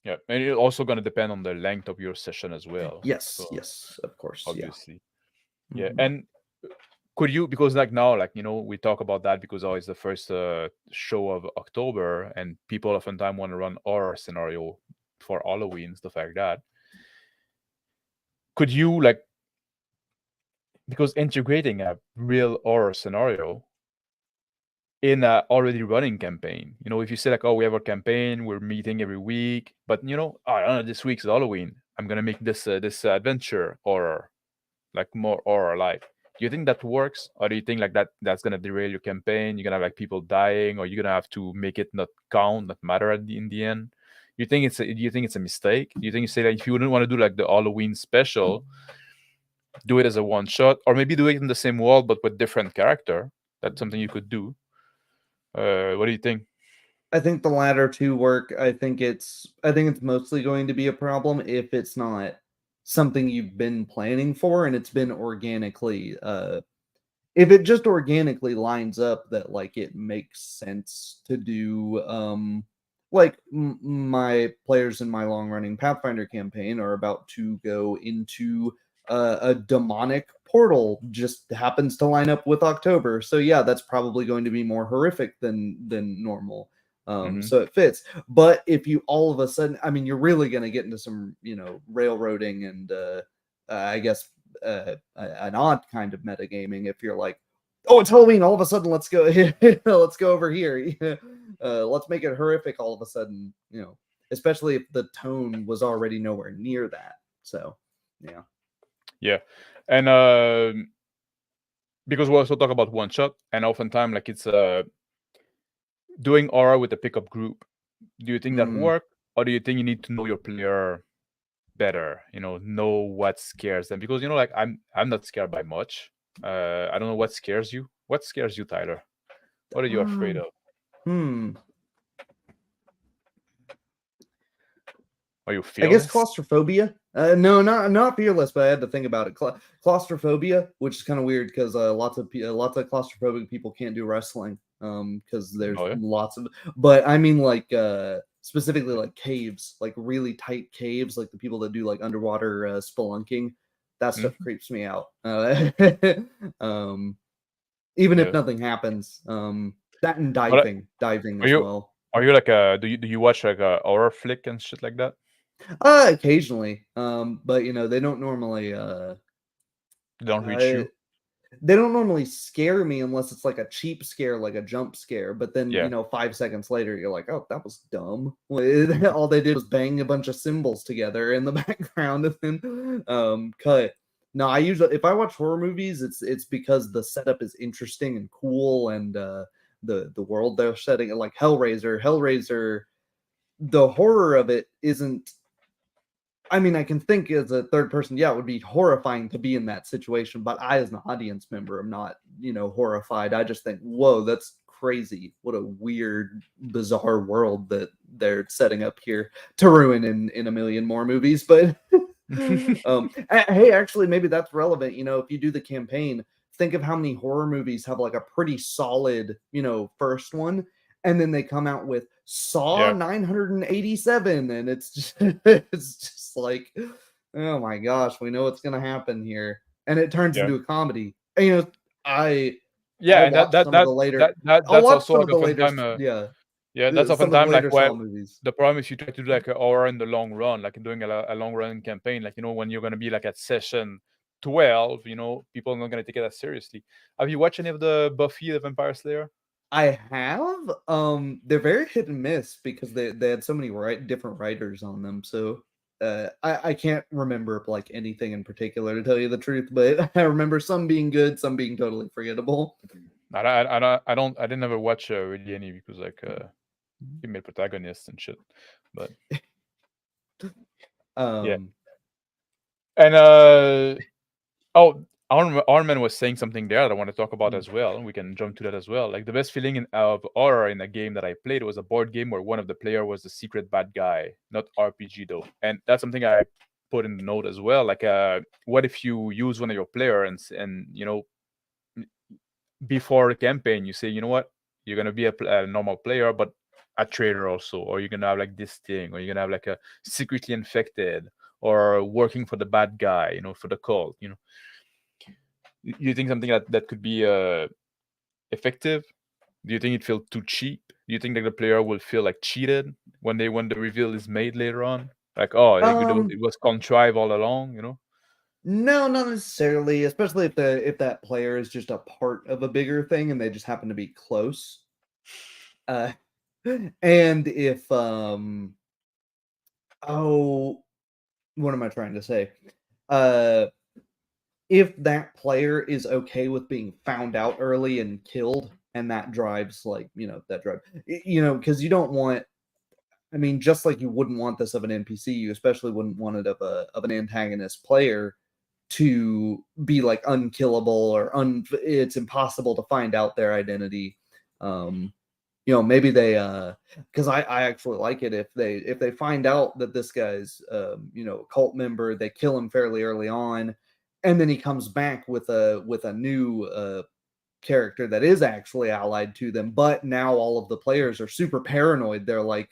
yeah. And it's also gonna depend on the length of your session as well. Yes, So yes, of course, yeah. obviously, yeah. Mhm. And could you, because like now, like we talk about that because it's the first show of October, and people oftentimes want to run horror scenario for Halloween, stuff like that. Could you like, because integrating a real horror scenario in a already running campaign, if you say like, oh, we have a campaign, we're meeting every week, but I don't know, this week's Halloween, I'm gonna make this adventure horror, like more horror like. Do you think that works, or do you think like that's gonna derail your campaign? You're gonna have like people dying, or you're gonna have to make it not count, not matter in the end? Do you think it's a mistake? Do you think you say like, if you wouldn't want to do like the Halloween special, do it as a one shot, or maybe do it in the same world but with different character? That's something you could do. What do you think? I think the latter two work. I think it's mostly going to be a problem if it's not something you've been planning for, and it's been organically, if it just organically lines up that, like, it makes sense to do, like, my players in my long running Pathfinder campaign are about to go into a demonic portal, just happens to line up with October. So yeah, that's probably going to be more horrific than normal. Hmm. So it fits. But if you all of a sudden, I mean, you're really going to get into some, railroading and I guess an odd kind of metagaming if you're like, oh, it's Halloween, all of a sudden let's go let's go over here. Let's make it horrific all of a sudden, especially if the tone was already nowhere near that. So yeah. Yeah, and because we also talk about one shot, and oftentimes like it's doing horror with a pickup group. Do you think that Mm. work, or do you think you need to know your player better? Know what scares them, because like I'm not scared by much. I don't know what scares you. What scares you, Tyler? What are you afraid of? Hmm. Are you I guess fearless? claustrophobia. No, not fearless, but I had to think about it. Claustrophobia, which is kind of weird because lots of claustrophobic people can't do wrestling. Because there's Oh yeah. lots of, but I mean, like, specifically like caves, like really tight caves, like the people that do like underwater spelunking. That stuff creeps me out. Um, Even if Yeah. nothing happens. That and But diving are as you well. are you like a do you watch like a horror flick and shit like that? Occasionally. But they don't normally They don't reach uh you? they don't normally scare me unless it's like a cheap scare, like a jump scare. But then, Yeah. 5 seconds later, you're like, oh, that was dumb. All they did was bang a bunch of cymbals together in the background and then cut. No, I usually, if I watch horror movies, it's because the setup is interesting and cool, and the world they're setting, like Hellraiser, the horror of it isn't. I mean, I can think as a third person, yeah, it would be horrifying to be in that situation, but I, as an audience member, am not, horrified. I just think, whoa, that's crazy. What a weird, bizarre world that they're setting up here to ruin in a million more movies. But hey, actually, maybe that's relevant. If you do the campaign, think of how many horror movies have like a pretty solid, first one, and then they come out with Saw Yeah. 987, and it's just like, oh my gosh, we know what's gonna happen here, and it turns Yeah. into a comedy. And, I Yeah, I'll and watch some of the later. I'll that's watch also some like of the later, oftentimes yeah, that's some of the oftentimes like later why Saw movies. the problem is you try to do like an hour in the long run, like doing a long run campaign, like when you're gonna be like at session 12, people are not gonna take it as seriously. Have you watched any of the Buffy the Vampire Slayer? I have. They're very hit and miss because they had so many different writers on them. So I can't remember like anything in particular, to tell you the truth, but I remember some being good, some being totally forgettable. I didn't ever watch really any because like female protagonists and shit, but yeah. Um, And oh, Arman was saying something there that I want to talk about mm, as well. We can jump to that as well. Like the best feeling of horror in a game that I played was a board game where one of the player was the secret bad guy, not RPG though. And that's something I put in the note as well. Like, what if you use one of your player and before the campaign you say, you know what, you're gonna be a normal player, but a traitor also, or you're gonna have like this thing, or you're gonna have like a secretly infected, or working for the bad guy, for the cult. You think something that could be effective? Do you think it feels too cheap? Do you think that the player will feel like cheated when the reveal is made later on? Like, oh, um, it was contrived all along, no, not necessarily, especially if that player is just a part of a bigger thing and they just happen to be close. Uh, and if oh, what am I trying to say? Uh, if that player is okay with being found out early and killed, and that drives like, that drive, because you don't want. I mean, just like you wouldn't want this of an NPC, you especially wouldn't want it of an antagonist player to be like unkillable or it's impossible to find out their identity. Um, maybe they because I actually like it if they find out that this guy's a cult member, they kill him fairly early on, and then he comes back with a new character that is actually allied to them, but now all of the players are super paranoid. They're like,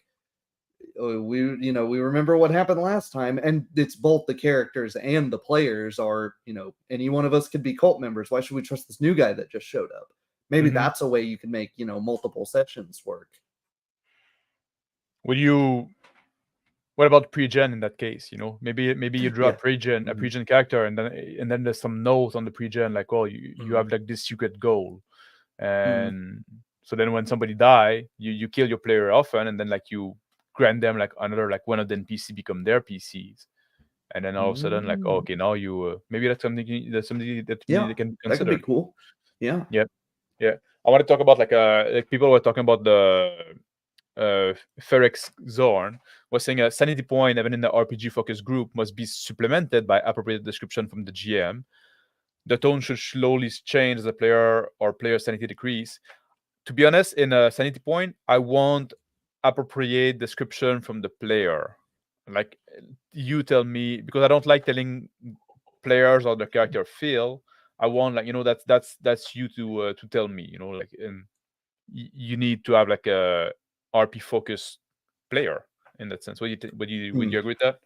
we remember what happened last time, and it's both the characters and the players are, any one of us could be cult members. Why should we trust this new guy that just showed up? Maybe hmm that's a way you can make, multiple sessions work. Would you? What about pre-gen in that case? Maybe you draw Yeah. a Mhm. pre-gen character, and then there's some notes on the pre-gen like, oh, you Mhm. have like this secret goal, Mhm. and so then when somebody die, you kill your player often, and then like you grant them like another, like one of the NPC become their PCs, and then all of a sudden like, oh, Mm. okay, now you maybe that's something that maybe Yeah, they can that could be consider. cool. Yeah. Yeah, yeah. I want to talk about like people were talking about the Ferex Zorn was saying a sanity point, even in the RPG focused group, must be supplemented by appropriate description from the GM. The tone should slowly change as the player or player sanity decrease. To be honest, in a sanity point, I want appropriate description from the player. Like, you tell me, because I don't like telling players or the character feel. I want, like, that's you to tell me, like, and you need to have like a RP focused player in that sense. Would you Mm. agree with that?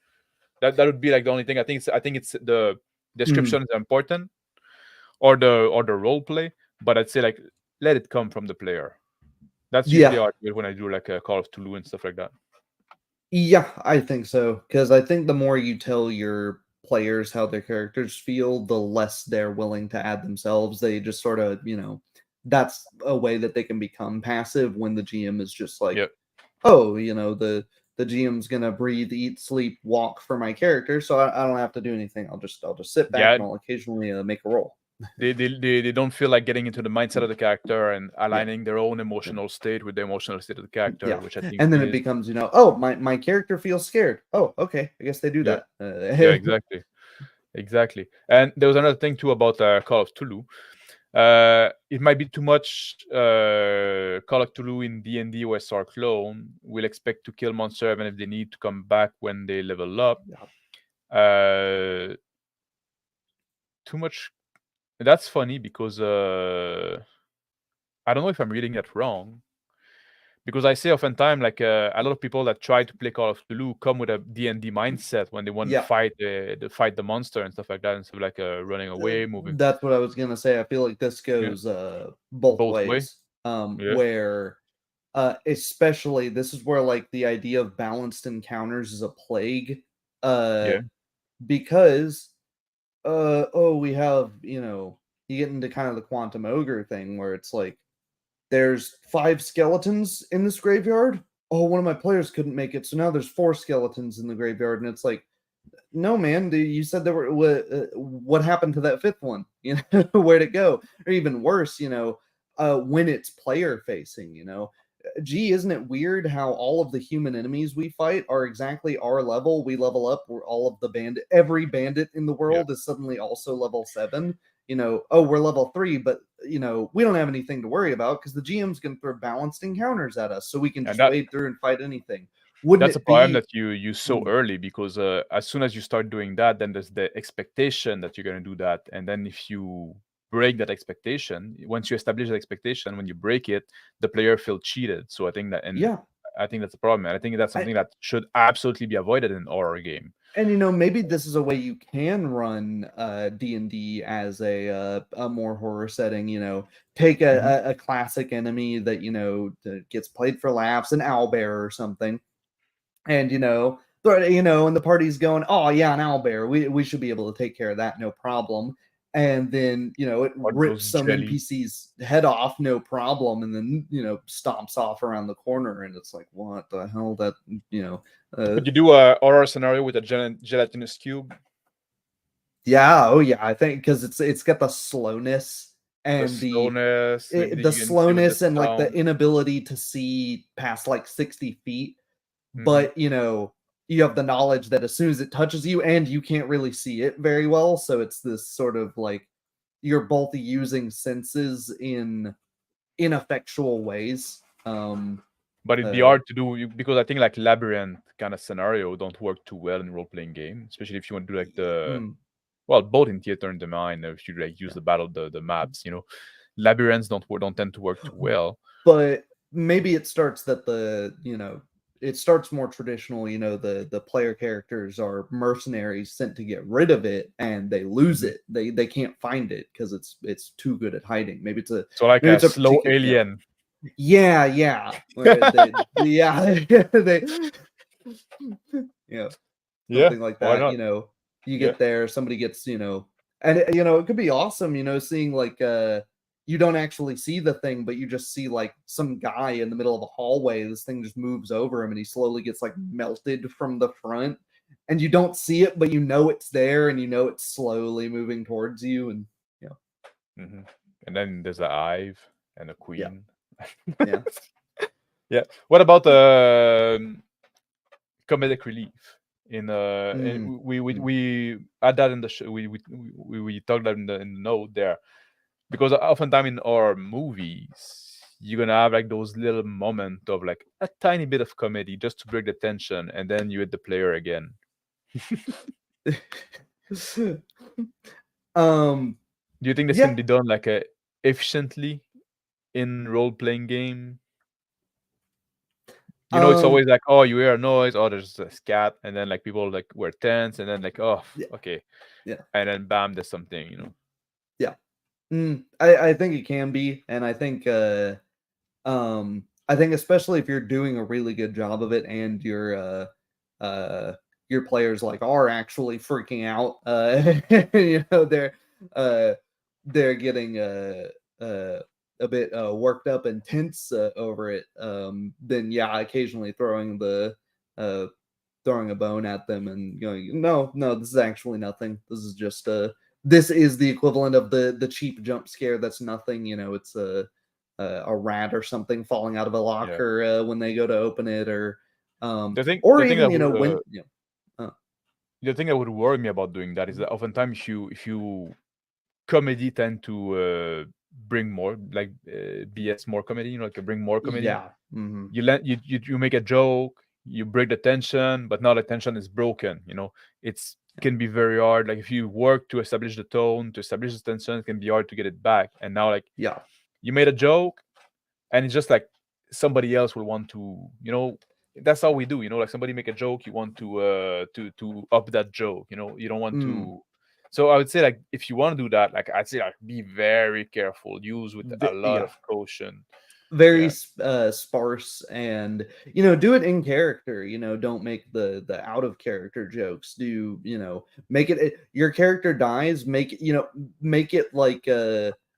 That would be like the only thing. I think it's the Mhm. description is important, or the role play, but I'd say like let it come from the player. That's usually Yeah. how I do it when I do like a Call of Tulu and stuff like that. Yeah, I think so. Because I think the more you tell your players how their characters feel, the less they're willing to add themselves. They just sort of, that's a way that they can become passive when the GM is just like, Yep. oh, the GM's gonna breathe, eat, sleep, walk for my character, so I don't have to do anything. I'll just sit back Yeah. and I'll occasionally make a roll. They don't feel like getting into the mindset of the character and Yeah. aligning their own Yeah. emotional state with the emotional state of the character, Yeah, which I think and then it is becomes, oh, my character feels scared. Oh, okay, I guess they do yeah, that. yeah, exactly. Exactly. And there was another thing too about Call of Tulu. It might be too much Call of Tulu in D&D OSR clone. We'll expect to kill monster even if they need to come back when they level up. Yeah. Uh, too much. that's funny because I don't know if I'm reading it wrong. Because I say oftentimes, like a lot of people that try to play Call of Cthulhu come with a D&D mindset when they want to Yeah. fight the monster and stuff like that, instead of like running away, moving. That's what I was gonna say. I feel like this Yeah, goes both both way. ways. Yeah, Where especially this is where like the idea of balanced encounters is a plague. Uh yeah, because we have, you get into kind of the quantum ogre thing where it's like there's 5 skeletons in this graveyard. Oh, one of my players couldn't make it, so now there's 4 skeletons in the graveyard, and it's like, no, man, you said there were what happened to that 5th one? Where'd it go? Or even worse, when it's player facing, gee, isn't it weird how all of the human enemies we fight are exactly our level? We level up. We're all of every bandit in the yeah. world is suddenly also level 7. Oh, we're level 3, but we don't have anything to worry about because the GM's gonna throw balanced encounters at us, so we can And just wade through and fight anything. Wouldn't that's a it problem be? that you use so Mm, early, because as soon as you start doing that, then there's the expectation that you're going to do that, and then if you break that expectation, once you establish that expectation, when you break it, the player feel cheated. So yeah, I think that's a problem, and I think that's I, something that should absolutely be avoided in horror game. and maybe this is a way you can run D&D as a more horror setting. Take Mhm. a classic enemy that that gets played for laughs, an owlbear or something, and and the party's going, oh yeah, an owlbear, we should be able to take care of that, no problem. And then it Or rips those some jelly. NPC's head off, no problem, and then stomps off around the corner, and it's like, what the hell? That uh, Could you do a horror scenario with a gelatinous cube? Yeah, oh yeah, I think because it's got the slowness The and slowness, maybe that the you can play with the slowness and like the sound. inability to see past like 60 feet, Hmm. but you have the knowledge that as soon as it touches you and you can't really see it very well, so it's this sort of like you're both using senses in ineffectual ways. But it'd be Uh, hard to do, because I think like labyrinth kind of scenario don't work too well in role playing game, especially if you want to do like mm, well, both in theater and the mind. If you like use yeah. the battle, the maps, labyrinths don't tend to work too well. But maybe it starts that it starts more traditional. The player characters are mercenaries sent to get rid of it, and they lose Mhm. it. They can't find it because it's too good at hiding. Maybe it's a So like maybe a it's a slow particular, alien. yeah, where yeah, they yeah, Yeah, something like why that. not? You Yeah. get there, somebody gets, and it could be awesome, seeing like you don't actually see the thing, but you just see like some guy in the middle of a hallway. This thing just moves over him and he slowly gets like melted from the front. And you don't see it, but it's there and it's slowly moving towards you. And yeah, Hmm. And then there's a hive and a yeah, queen. yeah. Yeah. What about comedic relief? Mm, mm. We add that in the show. We talked that in the note there, because oftentimes in our movies you're gonna have like those little moment of like a tiny bit of comedy just to break the tension, and then you hit the player again. um, Do you think this can yeah. be done like efficiently in role playing game? It's Um, always like, oh, you hear a noise, oh, there's a scat, and then like people like were tense, and then like, oh, yeah, okay, yeah, and then bam, there's something. yeah. I think it can be, and I think especially if you're doing a really good job of it and uh your players like are actually freaking out, uh they're getting uh a bit worked up and tense over it, then yeah, occasionally uh throwing a bone at them and going, no, this is actually nothing. This is just this is the equivalent of the cheap jump scare that's nothing. It's a rat or something falling out of a Yeah. locker when they go to open it, The or thing even that would when the thing that would worry me about doing that is that oftentimes if you comedy tend to bring more like BS more comedy, like bring more comedy. yeah, hmm, You make a joke, you break the tension, but now the tension is broken. It's can be very hard. Like if you work to establish the tone, to establish the tension, it can be hard to get it back. And now like Yeah. you made a joke, and it's just like somebody else will want to, that's how we do. Like somebody make a joke, you want to up that joke. You don't want Mm. to. So I would say like if you want to do that, like I'd say like be very careful, use with a lot Yeah. of caution. Very Yeah. sparse, and do it in character. Don't make the out of character jokes. Do make your character dies, make it like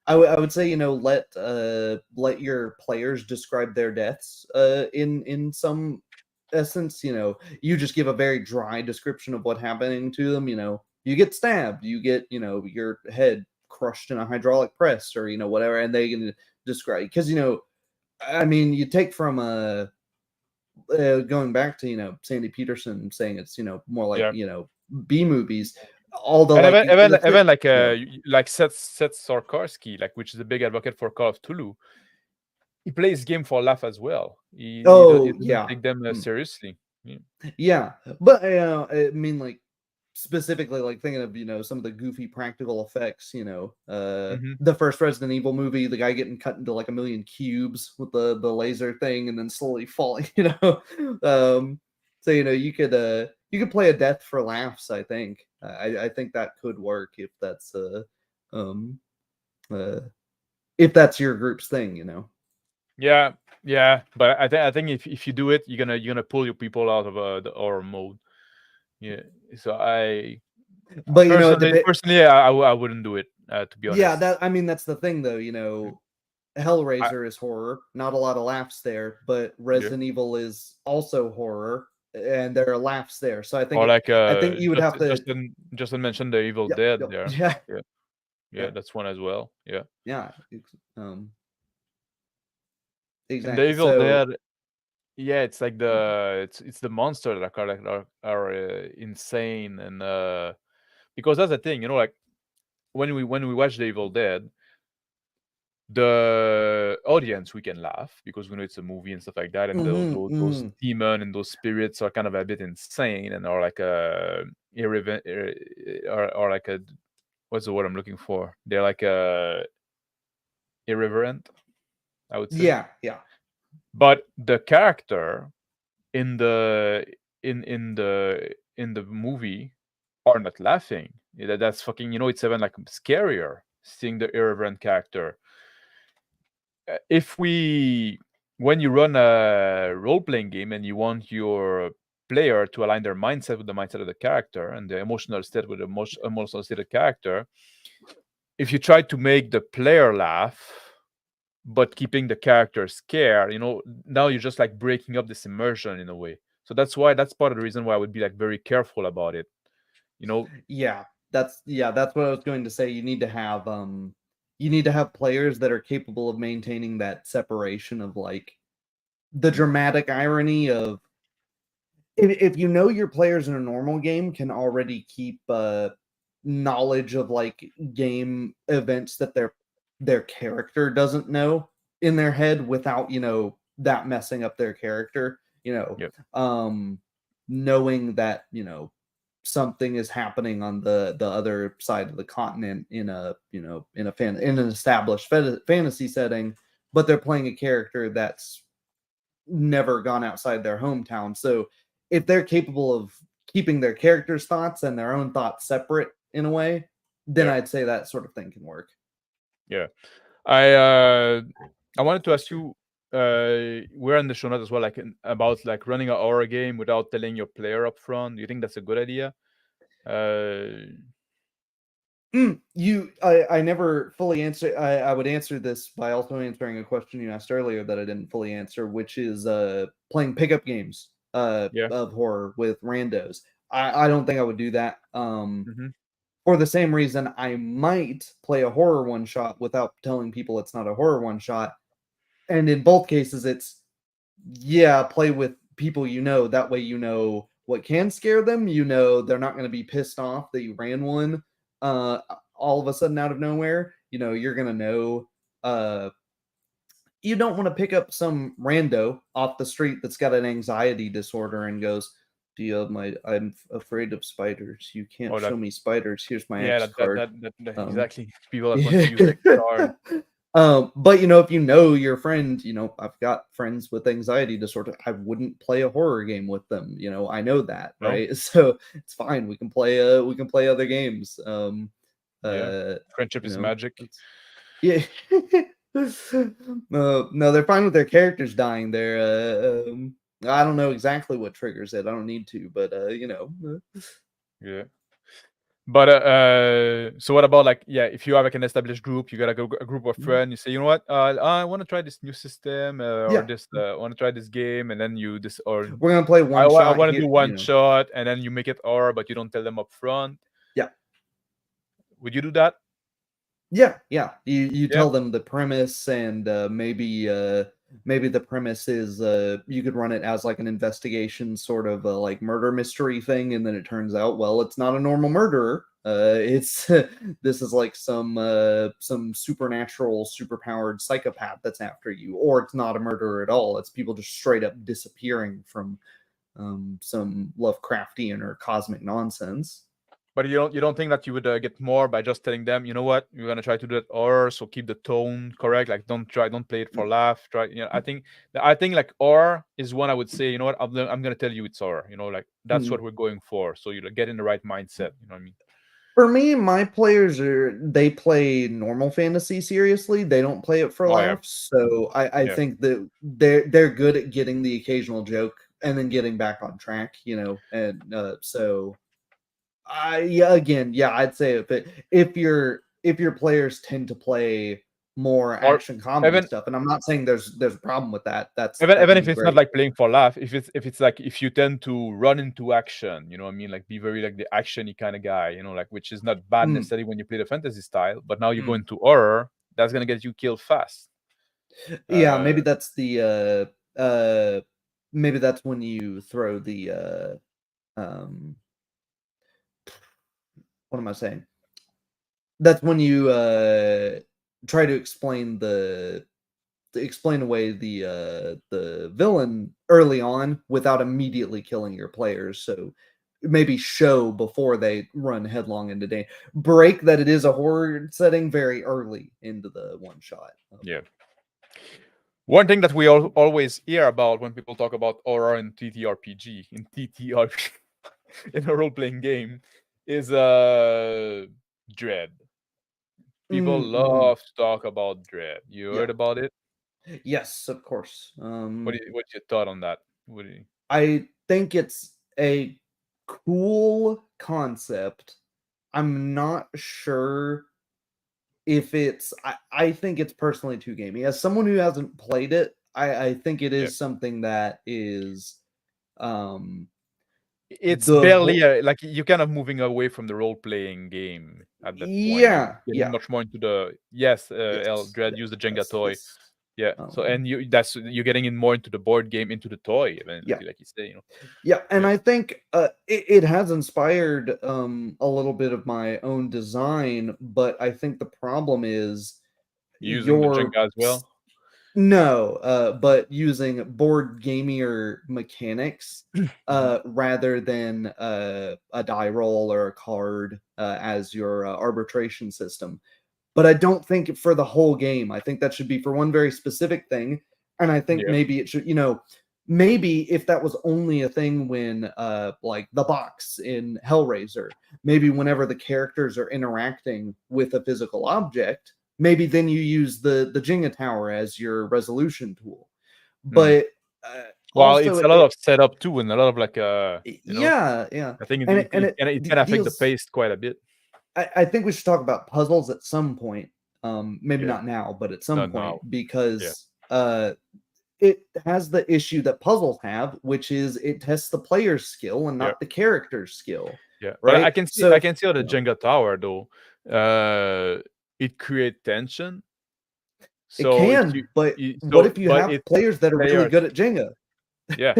I would say let your players describe their deaths in some essence. You just give a very dry description of what happening to them. You get stabbed, you get your head crushed in a hydraulic press, or whatever, and they can describe, because I mean, you take from going back to Sandy Peterson saying it's more like Yeah. B movies, all the And like even like yeah. like Seth Sarkarsky, like which is a big advocate for Call of Cthulhu, he plays game for laugh as well. He Oh doesn't yeah. take them Mm. seriously. Yeah. Yeah, but I mean, like, specifically, like, thinking of some of the goofy practical effects. Mm-hmm. The first Resident Evil movie, the guy getting cut into like a million cubes with the laser thing, and then slowly falling. So you could play a death for laughs. I think I think that could work um uh if that's your group's thing. Yeah, yeah, but I think if you do it, you're gonna pull your people out of the horror mode. Yeah, so I But it personally, depends. personally, I wouldn't do it, to be Yeah, honest. that I mean, that's the thing, though. I, Hellraiser is horror, not a lot of laughs there, but yeah. Resident Evil is also horror, and there are laughs there. So Or like I think you would have to. Justin mentioned the Evil Yep, Dead yep, there. yeah, Yeah, yeah, yeah, that's one as well. Yeah, yeah, um, and the exactly. Evil So, Dead. Yeah, it's like it's the monster that are insane, and because that's the thing, like when we watch the Evil Dead, the audience, we can laugh because we know it's a movie and stuff like that, and those mhm. demon and those spirits are kind of a bit insane and are like a irreven or like a, what's the word I'm looking for? They're like a irreverent, I would say. Yeah, yeah, But the character in the in the movie are not laughing. That's fucking, it's even like scarier seeing the irreverent character. If we When you run a role-playing game and you want your player to align their mindset with the mindset of the character and the emotional state with the emotional state of the character, if you try to make the player laugh but keeping the character scared, now you're just like breaking up this immersion in a way. So that's part of the reason why I would be like very careful about it. You know, yeah. That's what I was going to say. You need to have players that are capable of maintaining that separation of like the dramatic irony of, if your players in a normal game can already keep knowledge of like game events that their character doesn't know in their head, without that messing up their character, yeah, knowing that something is happening on the other side of the continent in a in an established fantasy setting, but they're playing a character that's never gone outside their hometown. So if they're capable of keeping their characters' thoughts and their own thoughts separate in a way, then yeah, I'd say that sort of thing can work. yeah. I wanted to ask you. We're in the show notes as well, like about like running a horror game without telling your player up front. Do you think that's a good idea? I never fully answer. I would answer this by also answering a question you asked earlier that I didn't fully answer, which is playing pickup games Yeah. of horror with randos. I don't think I would do that. Mm-hmm. For the same reason, I might play a horror one shot without telling people it's not a horror one shot. And in both cases, it's, yeah, play with people that way what can scare them. They're not going to be pissed off that you ran one uh all of a sudden out of nowhere. You're going to know you don't want to pick up some rando off the street that's got an anxiety disorder and goes, I'm afraid of spiders. You can't Or show like me spiders. Here's my yeah, X card. Um, exactly. People that want to yeah. use X card. But if you know your friend, I've got friends with anxiety disorder. I wouldn't play a horror game with them. I know that, No, right? So it's fine. We can play other games. yeah, Uh, friendship is magic. it's yeah. No, they're fine with their characters dying. I don't know exactly what triggers it. I don't need to, but Yeah. But so what about like if you have like an established group, you got a group of Mhm. friends, you say, you know what, I want to try this new system or Yeah, this I want to try this game, and then you this or we're gonna play one I shot want to here. do one shot, and then you make it or but you don't tell them up front. Yeah. Would you do that? Yeah, yeah. You Yeah. tell them the premise, and maybe the premise is you could run it as like an investigation sort of like murder mystery thing, and then it turns out, well, it's not a normal murderer. It's this is like some supernatural, superpowered psychopath that's after you, or it's not a murderer at all. It's people just straight up disappearing from some Lovecraftian or cosmic nonsense. But you don't think that you would get more by just telling them, you know what, you're gonna try to do that or so keep the tone correct, like don't play it for laugh. Try, I think like or is one I would say, you know what, I'm gonna tell you it's or, like that's what we're going for. So you get in the right mindset. You know what I mean? For me, my players they play normal fantasy seriously. They don't play it for Oh yeah, laughs. So I yeah. think that they're good at getting the occasional joke and then getting back on track, And so I'd say if your players tend to play more Or action comedy even stuff, and I'm not saying there's a problem with that. That even can if be it's not great. like playing for laugh, if it's like if you tend to run into action, you know what I mean, like be very like the actiony kind of guy, like which is not bad Mm, necessarily when you play the fantasy style, but now you go mm. into horror, that's gonna get you killed fast. Yeah, uh maybe that's when you throw the um what am I saying? That's when you try to explain away the villain early on without immediately killing your players. So maybe show before they run headlong into danger. Break that it is a horror setting very early into the one shot. yeah. One thing that we always hear about when people talk about horror in TTRPG, in a role-playing game, is dread. People Mhm. love to talk about dread. You Yeah. heard about it? Yes, of course. What's your thought on that? What do you... I think it's a cool concept. I'm not sure if I think it's personally too gamey. As someone who hasn't played it, I think it Yeah. is something that is um It's the barely whole like you're kind of moving away from the role-playing game at that point. You're yeah, getting yeah. much more into the yes, Yes, Dread yes, use the Jenga yes, toy. yes. Yeah. So Um, and you're getting in more into the board game, into the toy, yeah. like you say, Yeah, and Yeah. I think it has inspired a little bit of my own design, but I think the problem is Using the your Jenga as s- well. no, but using board gamier mechanics Mhm. rather than a die roll or a card as your arbitration system. But I don't think for the whole game. I think that should be for one very specific thing, and I think Yeah. maybe it should, maybe if that was only a thing when like the box in Hellraiser, maybe whenever the characters are interacting with a physical object, maybe then you use the Jenga tower as your resolution tool. Mm. But Well, also it's a lot of setup too, and a lot of like yeah, yeah. I think And it can affect the deals. pace quite a bit. I think we should talk about puzzles at some point. Maybe Yeah. not now, but at some Not point, now. Yeah. because it has the issue that puzzles have, which is it tests the player's skill and Yeah. not the character's skill, Yeah. But I right? can see So how the Jenga tower though. It create tension. it So can, but what so if you but have it's players that are really players. good at Jenga? Yeah.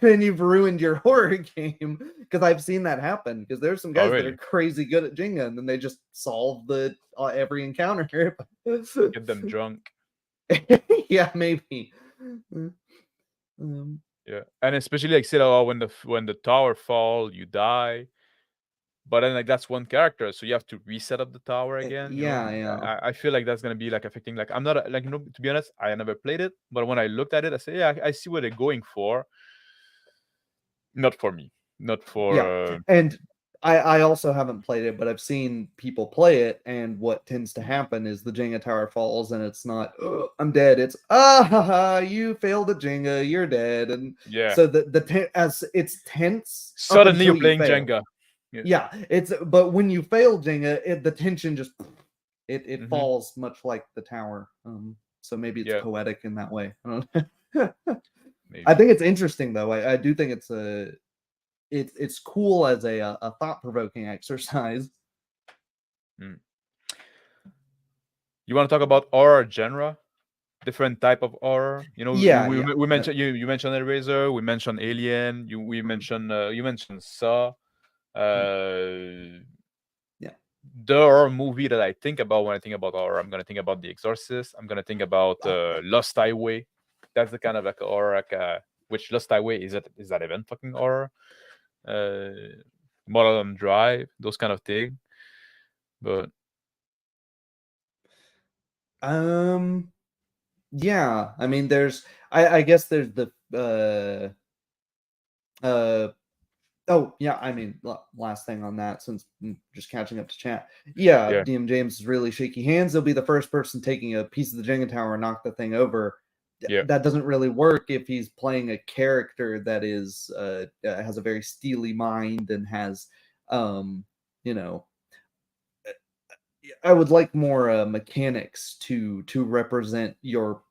And you've ruined your horror game because I've seen that happen. Because there's some Oh guys that are really? crazy good at Jenga, and then they just solve the every encounter. Get them drunk. Yeah, maybe. Mm, um, Yeah, and especially like say, oh, when the tower fall, you die. But then like that's one character, so you have to reset up the tower again. You know, Yeah. I feel like that's gonna be like affecting. Like I'm not like to be honest, I never played it, but when I looked at it, I say, yeah, I see what they're going for. Not for me. Not for. Yeah. And I also haven't played it, but I've seen people play it, and what tends to happen is the Jenga tower falls, and it's not "Ugh, I'm dead." It's you failed the Jenga, you're dead, and Yeah. so as it's tense up Suddenly until you're you playing fail. Jenga. Yeah, but when you fail Jenga, the tension just it Hmm. falls much like the tower. So maybe it's Yeah, poetic in that way. I don't know. I maybe. think it's interesting though. I do think it's cool as a thought-provoking exercise. Mm. You want to talk about horror genre? Different type of horror. You know, Yeah, yeah. we mentioned you mentioned Hellraiser. We mentioned Alien. You mentioned Saw. Mm, Uh, yeah. the horror movie that I think about when I think about horror, I'm gonna think about The Exorcist. I'm gonna think about Oh, Lost Highway. That's the kind of like horror, like, which Lost Highway is that even fucking horror? Uh, Mulholland Drive, those kind of thing. But um, yeah. I mean, I guess there's the uh. Oh yeah, I mean, last thing on that, since just catching up to chat. Yeah, yeah, DM James is really shaky hands. He'll be the first person taking a piece of the Jenga tower and knock the thing over. yeah. That doesn't really work if he's playing a character that is has a very steely mind and has you know I would like more mechanics to represent your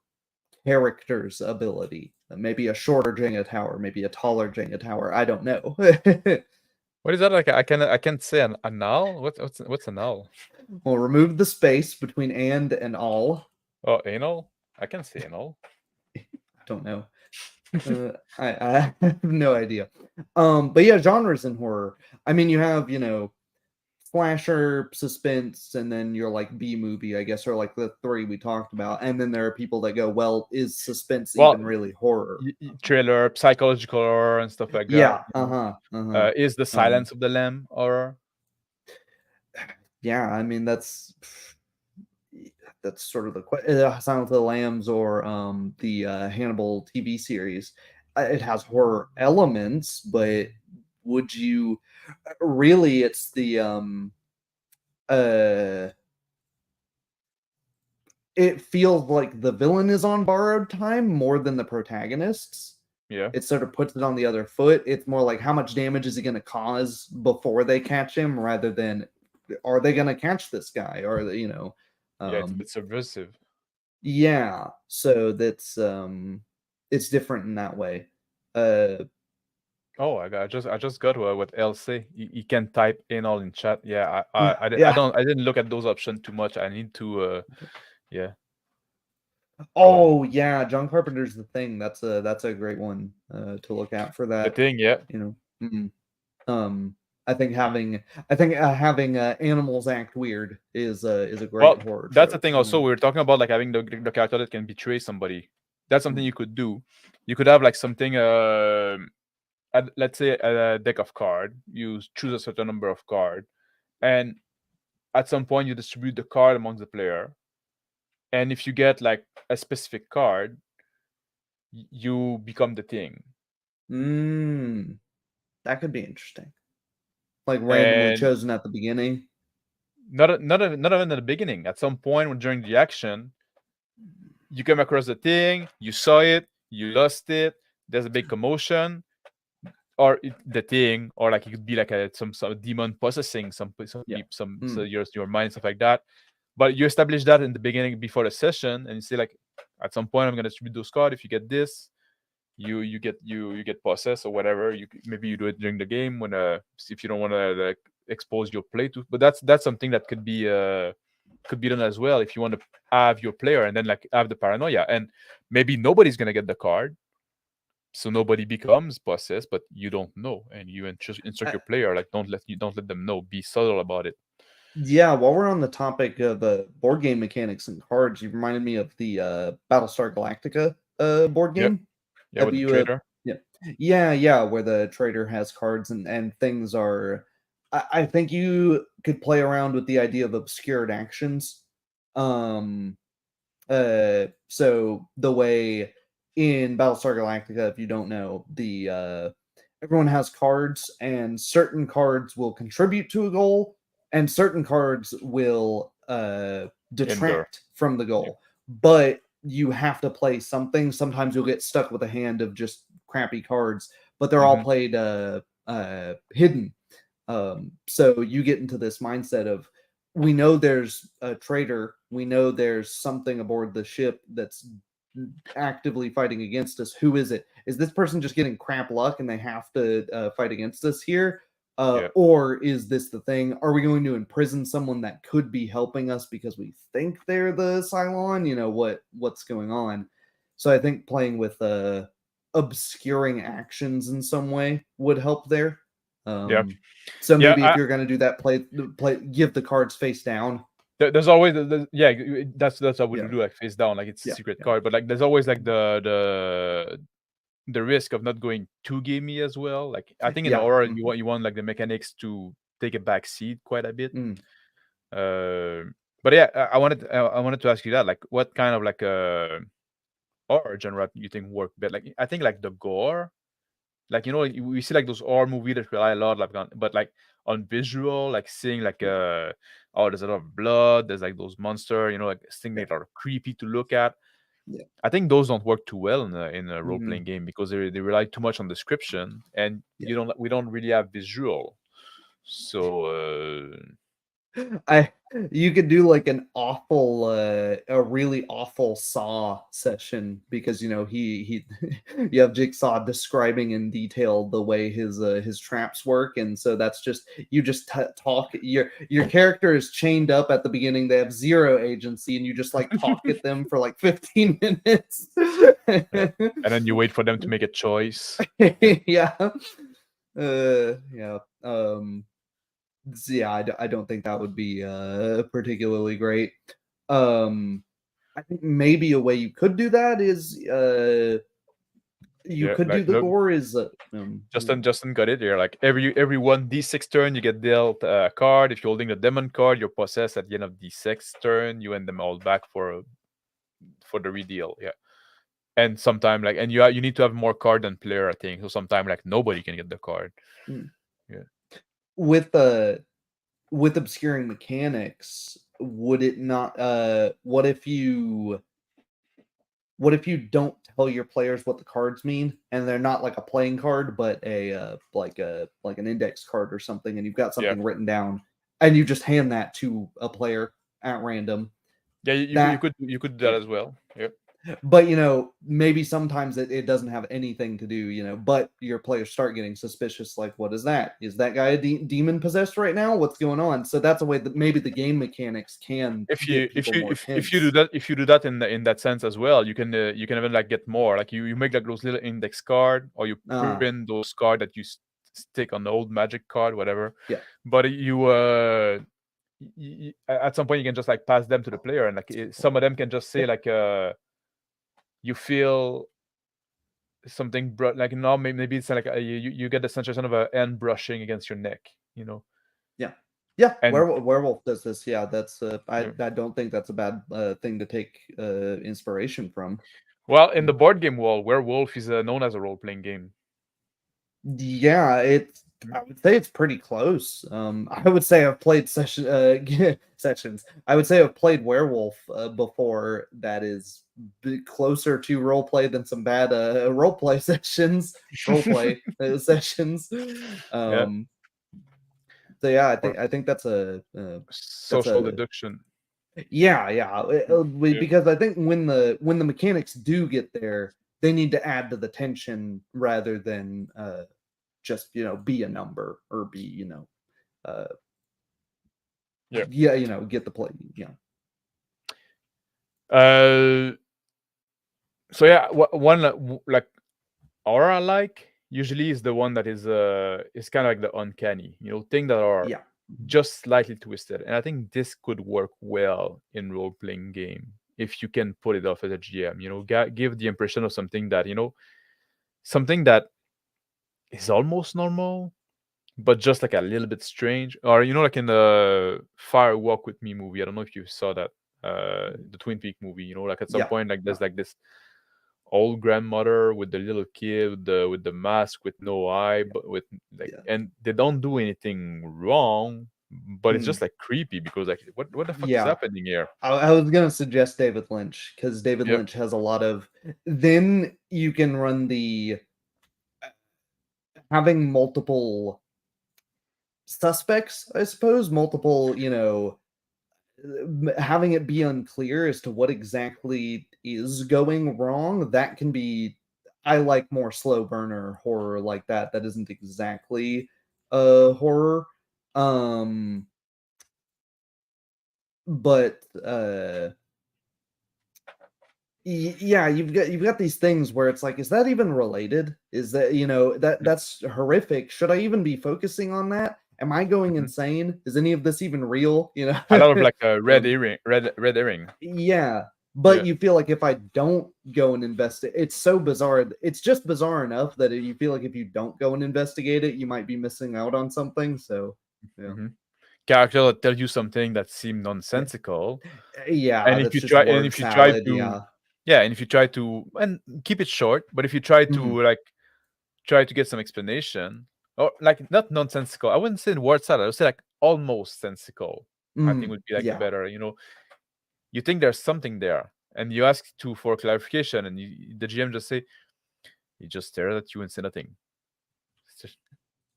character's ability. Maybe a shorter Jenga tower, maybe a taller Jenga tower. I don't know. What is that like? I can't say an null. What's a null? We'll remove the space between and all. Oh, anal. I can say anal. I don't know. I have no idea. But yeah, genres in horror. I mean, you have slasher, suspense, and then your like B movie, I guess, are like the three we talked about. And then there are people that go, well, is suspense Well, even really horror? thriller, psychological horror, and stuff like that. Yeah. You know? Uh-huh. Is the Um, Silence of the Lamb horror? yeah, I mean that's sort of the Silence of the Lambs or the Hannibal TV series. It has horror elements, but would you really? It's the uh, it feels like the villain is on borrowed time more than the protagonists. Yeah. It sort of puts it on the other foot. It's more like how much damage is he going to cause before they catch him, rather than are they going to catch this guy, or Yeah, it's a um, bit subversive. yeah. So that's it's different in that way. Uh, Oh, I just got what LC. You can type anal in chat. Yeah, yeah. I didn't look at those options too much. I need to yeah. Um, Oh yeah, John Carpenter's The Thing. That's a great one to look at for the that. thing, yeah. You know. Um, I think having animals act weird is a great Well, horror that's the trope. thing also. We were talking about like having the character that can betray somebody. That's something you could do. You could have like something let's say a deck of card. You choose a certain number of card, and at some point you distribute the card amongst the player. And if you get like a specific card, you become the thing. That could be interesting. Like randomly And chosen at the beginning. not even at the beginning. At some point when during the action, you come across the thing, you saw it, you lost it. There's a big commotion, or the thing, or like it could be like some demon possessing some Yeah. people, so your mind and stuff like that. But you establish that in the beginning before the session, and you say like, at some point I'm gonna distribute those cards. If you get this, you get possessed or whatever. Maybe you do it during the game when if you don't want to like expose your play to. But that's something that could be done as well if you want to have your player and then like have the paranoia, and maybe nobody's gonna get the card, so nobody becomes possessed, but you don't know, and you instruct your player like don't let them know. Be subtle about it. Yeah, while we're on the topic of board game mechanics and cards, you reminded me of the Battlestar Galactica board Yeah, game. yeah, Have with the you trader. yeah. Yeah, where the trader has cards and things are. I think you could play around with the idea of obscured actions. Um, so the way in Battlestar Galactica, if you don't know, the everyone has cards, and certain cards will contribute to a goal, and certain cards will Hinder. detract from the Yeah. goal. But you have to play something. Sometimes you'll get stuck with a hand of just crappy cards, but they're all Mhm. played hidden. So you get into this mindset of, we know there's a traitor, we know there's something aboard the ship that's actively fighting against us. Who is it? Is this person just getting crap luck and they have to fight against us here? Yeah. Or is this the thing? Are we going to imprison someone that could be helping us because we think they're the Cylon? You know what's going on. So I think playing with obscuring actions in some way would help there. Yeah. So Yeah. maybe if you're going to do that, play give the cards face down. There's always yeah, that's I would Yeah, do, like face down, like it's a yeah, secret yeah, card, but like there's always like the risk of not going too gamey as well. Like I think in yeah. horror you want like the mechanics to take a back seat quite a bit. Mm. But yeah, I wanted to ask you that, like what kind of like horror genre you think work better? Like I think like the gore, like we see like those horror movie that rely a lot like on, but like on visual, like seeing like Yeah, oh, there's a lot of blood, there's like those monster, like things yeah, that are creepy to look at. yeah. I think those don't work too well in a role Mhm. playing game because they rely too much on description, and Yeah. we don't really have visual. So I You could do like an awful a really awful Saw session, because he you have Jigsaw describing in detail the way his traps work, and so that's just you just talk, your character is chained up at the beginning, they have zero agency, and you just like talk at them for like 15 minutes. yeah. And then you wait for them to make a choice. Yeah. Yeah. Yeah, I don't think that would be particularly great. Um, I think maybe a way you could do that is you Yeah, could do like the look, gore is Justin got it here. Like every 1d6 turn, you get dealt a card. If you're holding the demon card, you're possessed at the end of the sixth turn. You end them all back for the redeal. Yeah, and sometime like and you need to have more card than player, I think. So sometime like nobody can get the card. mm. Yeah. with with obscuring mechanics. Would it not? What if you don't tell your players what the cards mean, and they're not like a playing card, but like an index card or something, and you've got Yeah. something written down, and you just hand that to a player at random? Yeah, That you could do that Yeah. as well. Yeah. But maybe sometimes it doesn't have anything to do, but your players start getting suspicious, like, what is that? Is that guy a demon possessed right now? What's going on? So that's a way that maybe the game mechanics can If you get people more if you do tense. that in that sense as well, you can even like get more. Like you make like those little index card, or you uh print those card that you stick on the old magic card, whatever. yeah. But at some point you can just like pass them to the player, and like some of them can just say like you feel something like no, maybe it's like you get the sensation of a hand brushing against your neck, Yeah. Yeah, and werewolf does this. Yeah, that's yeah. I don't think that's a bad thing to take inspiration from. Well, in the board game world, Werewolf is known as a role playing game. Yeah, Mhm. I would say it's pretty close. I would say I've played sessions. I would say I've played Werewolf before. That is closer to role play than some bad role play sessions. Role play sessions. Yeah, Um, so yeah, or I think that's social a deduction. yeah. Yeah, Because I think when the mechanics do get there, they need to add to the tension rather than just be a number, or be uh yeah. yeah, get the play. Uh, so yeah, one like aura like usually is the one that is kind of like the uncanny, things that are Yeah. just slightly twisted, and I think this could work well in role playing game if you can put it off as a GM. Give the impression of something that something that is almost normal, but just like a little bit strange. Or like in the Fire Walk with Me movie. I don't know if you saw that, the Twin Peak movie. Like at some Yeah. point, like there's like this old grandmother with the little kid with the mask with no eye, but with like, Yeah. and they don't do anything wrong, but it's Mm. just like creepy because like what the fuck is Yeah. happening here? I was gonna suggest David Lynch because David Yep. Lynch has a lot of. Then you can run the having multiple suspects, I suppose, multiple, having it be unclear as to what exactly is going wrong. That can be. I like more slow burner horror like that. That isn't exactly horror. Um, but yeah, you've got these things where it's like, is that even related? Is that that's horrific? Should I even be focusing on that? Am I going Mhm. insane? Is any of this even real? A lot of like red Um, earring, red herring. yeah, Yeah. but you feel like if I don't go and investigate, it's so bizarre. It's just bizarre enough that you feel like if you don't go and investigate it, you might be missing out on something. So yeah, Hmm. Character that tell you something that seem yeah, nonsensical, yeah. and if That's you just try, word salad. to, Yeah. yeah, and if you try to, and keep it short, but if you try Mhm. to like try to get some explanation, or like not nonsensical, I wouldn't say word salad, I would say like almost sensical, I think Mm, would be like yeah. better. You think there's something there, and you ask for clarification, and the GM just say, he just stared at you and said nothing. It's just-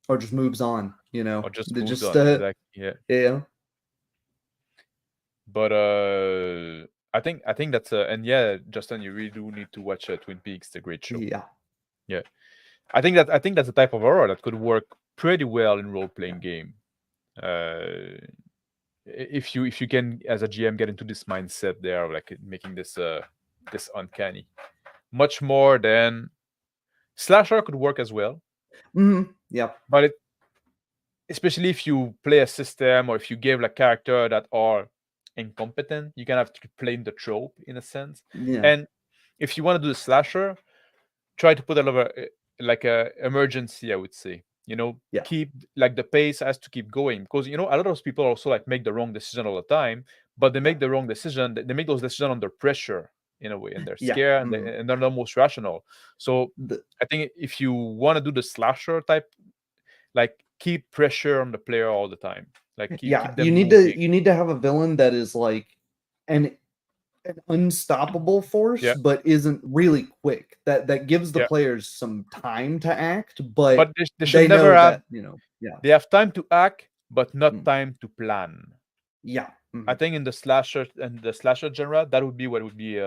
Or just moves on, or just They moves just on. Exactly. Yeah. yeah. But I think that's and yeah, Justin, you really do need to watch Twin Peaks. It's a great show. Yeah. Yeah, I think that's the type of horror that could work pretty well in role playing game. Uh, if you can, as a GM, get into this mindset there, of like making this uncanny, much more than slasher could work as well. Mhm. Yep. But especially if you play a system or if you give like character that are incompetent, you can have to play in the trope in a sense. Yeah. And if you want to do the slasher, try to put a lot of like a emergency, I would say. Yeah. Keep like the pace has to keep going because a lot of those people also like make the wrong decision all the time, but they Yeah. make the wrong decision. They make those decisions under pressure in a way, and they're Yeah. scared, and, Mhm. and they're not most rational. So The I think if you want to do the slasher type, like keep pressure on the player all the time, like keep yeah, keep you them need moving. to have a villain that is like an an unstoppable force, Yeah, but isn't really quick. That gives the yeah. players some time to act, but But they should they never know have. that, yeah. They have time to act, but not Mm, time to plan. yeah. I Mhm. think in the slasher genre, that would be what would be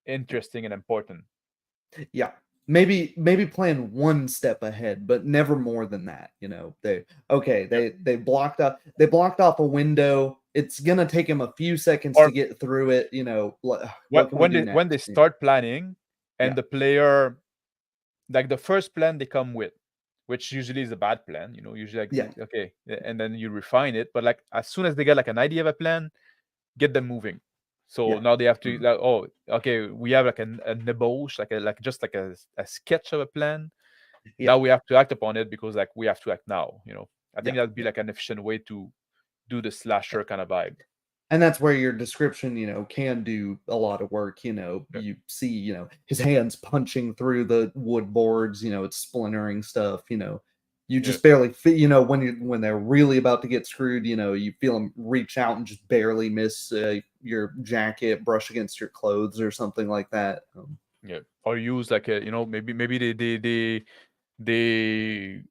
interesting and important. Yeah. Maybe plan one step ahead, but never more than that. Yep. They blocked off a window. It's gonna take him a few seconds to Or get through it. when What can we when do they when they next? start planning, and Yeah. the player, like the first plan they come with, which usually is a bad plan. Usually like Yeah. okay, and then you refine it. But like as soon as they get like an idea of a plan, get them moving. So Yeah. now they have to Mhm. like, oh, okay, we have like a nebauche, like just like a sketch of a plan. Yeah. Now we have to act upon it because like we have to act now. I think Yeah. that'd be like an efficient way to do the slasher kind of vibe. And that's where your description, can do a lot of work. Yeah, You see, his hands punching through the wood boards, it's splintering stuff, you yeah, just barely feel, when they're really about to get screwed, you feel them reach out and just barely miss your jacket, brush against your clothes or something like that. yeah. Or use like a maybe they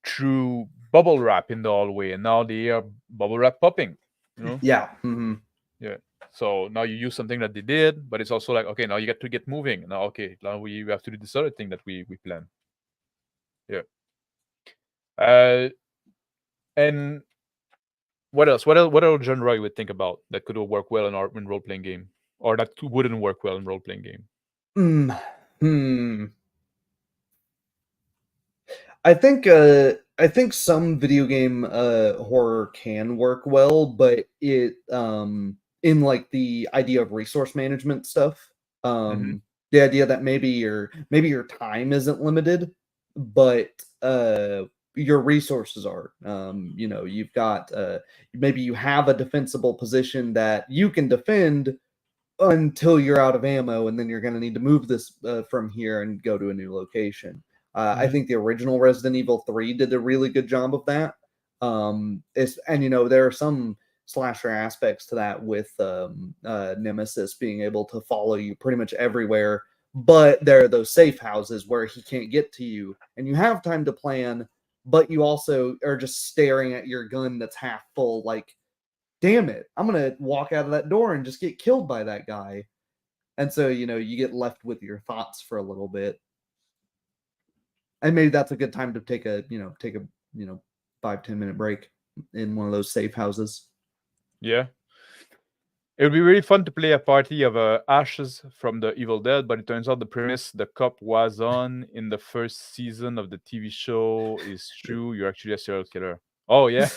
threw bubble wrap in the hallway, and now they are bubble wrap popping. You know, Yeah. yeah. So now you use something that they did, but it's also like okay, now you get to get moving. Now okay, now we have to do this other thing that we plan. Yeah. Uh, and what else? What else genre you would think about that could work well in role playing game, or that wouldn't work well in role playing game? Mm, hmm. I think some video game horror can work well, but it in like the idea of resource management stuff, Hmm. the idea that maybe your time isn't limited, but your resources are. You've got maybe you have a defensible position that you can defend until you're out of ammo, and then you're going to need to move this from here and go to a new location. I think the original Resident Evil 3 did a really good job of that. There are some slasher aspects to that with Nemesis being able to follow you pretty much everywhere, but there are those safe houses where he can't get to you, and you have time to plan, but you also are just staring at your gun that's half full, like, damn it, I'm gonna walk out of that door and just get killed by that guy. And so, you get left with your thoughts for a little bit. And maybe that's a good time to take a 5-10 minute break in one of those safe houses. Yeah. It would be really fun to play a party of Ashes from the Evil Dead, but it turns out the premise the cop was on in the first season of the TV show is true. You're actually a serial killer. Oh yeah,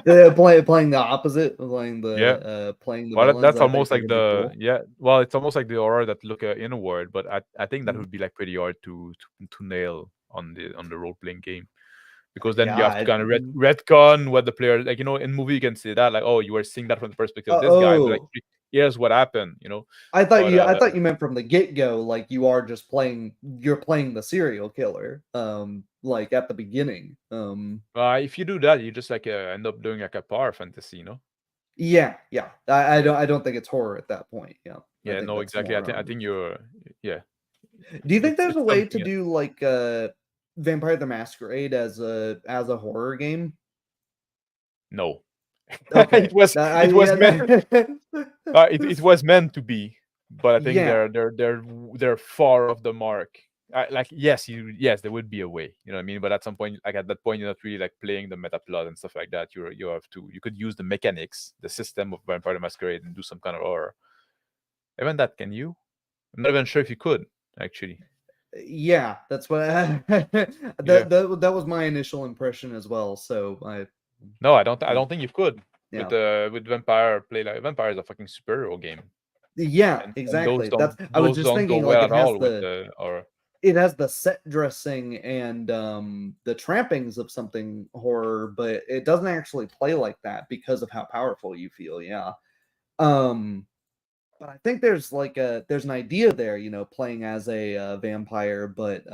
Playing the opposite, playing yeah. the Well, villains. that's I think almost that like could be the cool. Well, it's almost like the horror that look inward, but I think that Mhm. would be like pretty hard to nail on the role playing game. Because then you Yeah. have to kind of retcon what the player, like, in movie you can say that, like, oh, you were seeing that from the perspective of this guy, but like Oh, here's what happened, I thought but you meant from the get go, like you are just you're playing the serial killer, like at the beginning. if you do that, you just like end up doing like a power fantasy. Yeah, yeah. I don't think it's horror at that point. Yeah, I Yeah, think no, that's exactly. I more. think you're, yeah, Do you think there's it's a way to something else. do like Vampire the Masquerade as a horror game? No. Okay, It was meant yeah, it was meant to be, but I think yeah, they're far off the mark. Like, yes, there would be a way, you know what I mean. But at some point, like at that point, you're not really like playing the meta plot and stuff like that. You could use the mechanics, the system of Vampire the Masquerade, and do some kind of horror. Even that, can you? I'm not even sure if you could actually. yeah. That's what Yeah. that was my initial impression as well. So No, I don't. I yeah, don't think you could yeah, with Vampire play like Vampire is a fucking superhero game, yeah, and those exactly. don't I was those just don't go thinking like well at all with the or it has the set dressing and the trappings of something horror, but it doesn't actually play like that because of how powerful you feel. Yeah. Um, but I think there's an idea there, playing as a vampire, but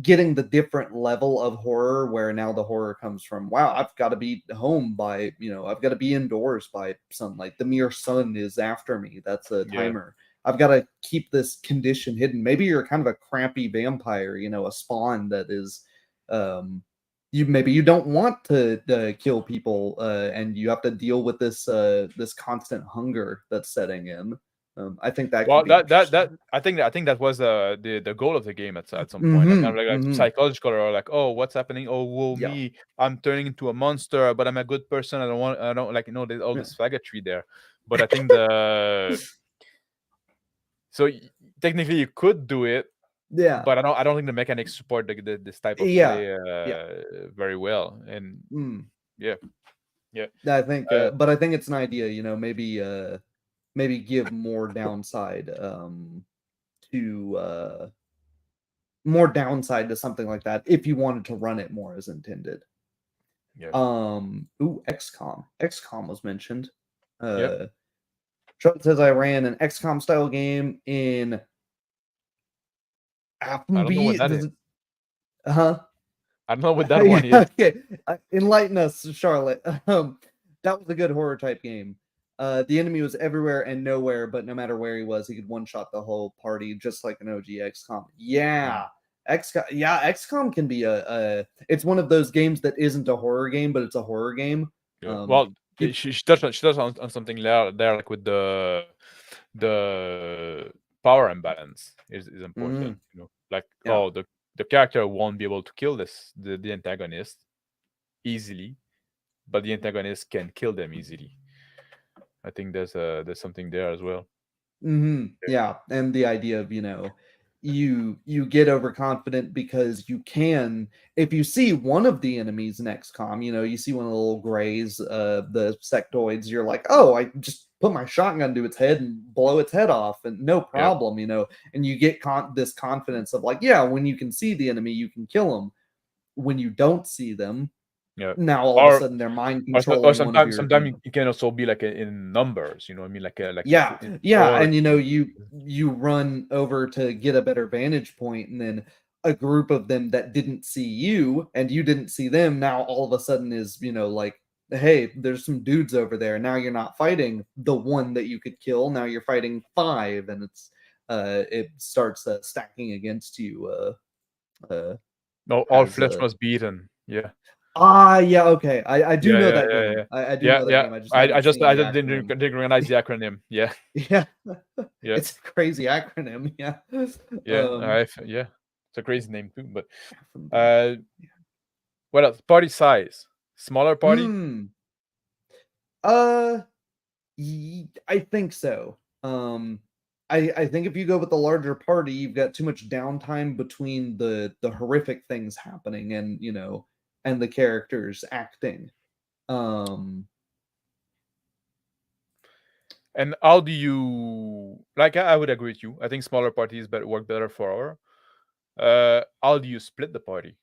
getting the different level of horror where now the horror comes from, wow, I've got to be home by, I've got to be indoors by sunlight. The mere sun is after me. That's a yeah. timer. I've got to keep this condition hidden. Maybe you're kind of a crappy vampire, a spawn that is you don't want to kill people, and you have to deal with this constant hunger that's setting in. I think that could Well, be that interesting. I think that was the goal of the game at some point, like kind Mm-hmm. of like Mm-hmm. psychological, or like, oh, what's happening? Oh, whoa, Yeah. me, I'm turning into a monster, but I'm a good person. I don't like, there's all Yeah. this faggotry there. But I think so technically you could do it, Yeah. but I don't think the mechanics support this type of Yeah. play Yeah. very well. And Mm. yeah, yeah, I think, uh, but I think it's an idea, maybe give to more downside to something like that if you wanted to run it more as intended. yeah, XCOM. XCOM was mentioned. yeah. Uh, Charlotte says I ran an XCOM style game in I don't know what Appleby. that is. Huh? I don't know what that one Yeah, is. okay. Enlighten us, Charlotte. That was a good horror type game. The enemy was everywhere and nowhere, but no matter where he was, he could one shot the whole party, just like an OG XCOM. Mm, Yeah, XCOM. Yeah, XCOM can be It's one of those games that isn't a horror game, but it's a horror game. yeah. Um, Well, it, she touched on something there, like with the power imbalance is mm, important. Like, yeah. oh, the character won't be able to kill the antagonist easily, but the antagonist can kill them easily. I think there's something there as well. Hmm. Yeah. Yeah, and the idea of you get overconfident because you can, if you see one of the enemies next you see one of the little grays, the sectoids, you're like, oh, I just put my shotgun to its head and blow its head off and no problem, and you get this confidence of like, yeah, when you can see the enemy, you can kill them. When you don't see them, Yeah. now all of a sudden they're mind Or controlling one of your. sometimes it can also be like in numbers. You know what I mean? Like Yeah, or and you run over to get a better vantage point, and then a group of them that didn't see you and you didn't see them now all of a sudden is like, hey, there's some dudes over there. Now you're not fighting the one that you could kill. Now you're fighting 5, and it starts stacking against you. No, all As flesh must be eaten. Yeah. Yeah, okay. I do Yeah, know yeah, that yeah, game. yeah. I do Yeah, know that yeah. game. I just haven't I just seen the didn't acronym. recognize the acronym. Yeah. Yeah. Yeah. It's a crazy acronym. Yeah. Yeah. Yeah. It's a crazy name too. But Yeah. what else? Party size. Smaller party? Uh, I think so. I think if you go with the larger party, you've got too much downtime between the horrific things happening and and the characters acting. And how do you like? I would agree with you. I think smaller parties work better for our. How do you split the party?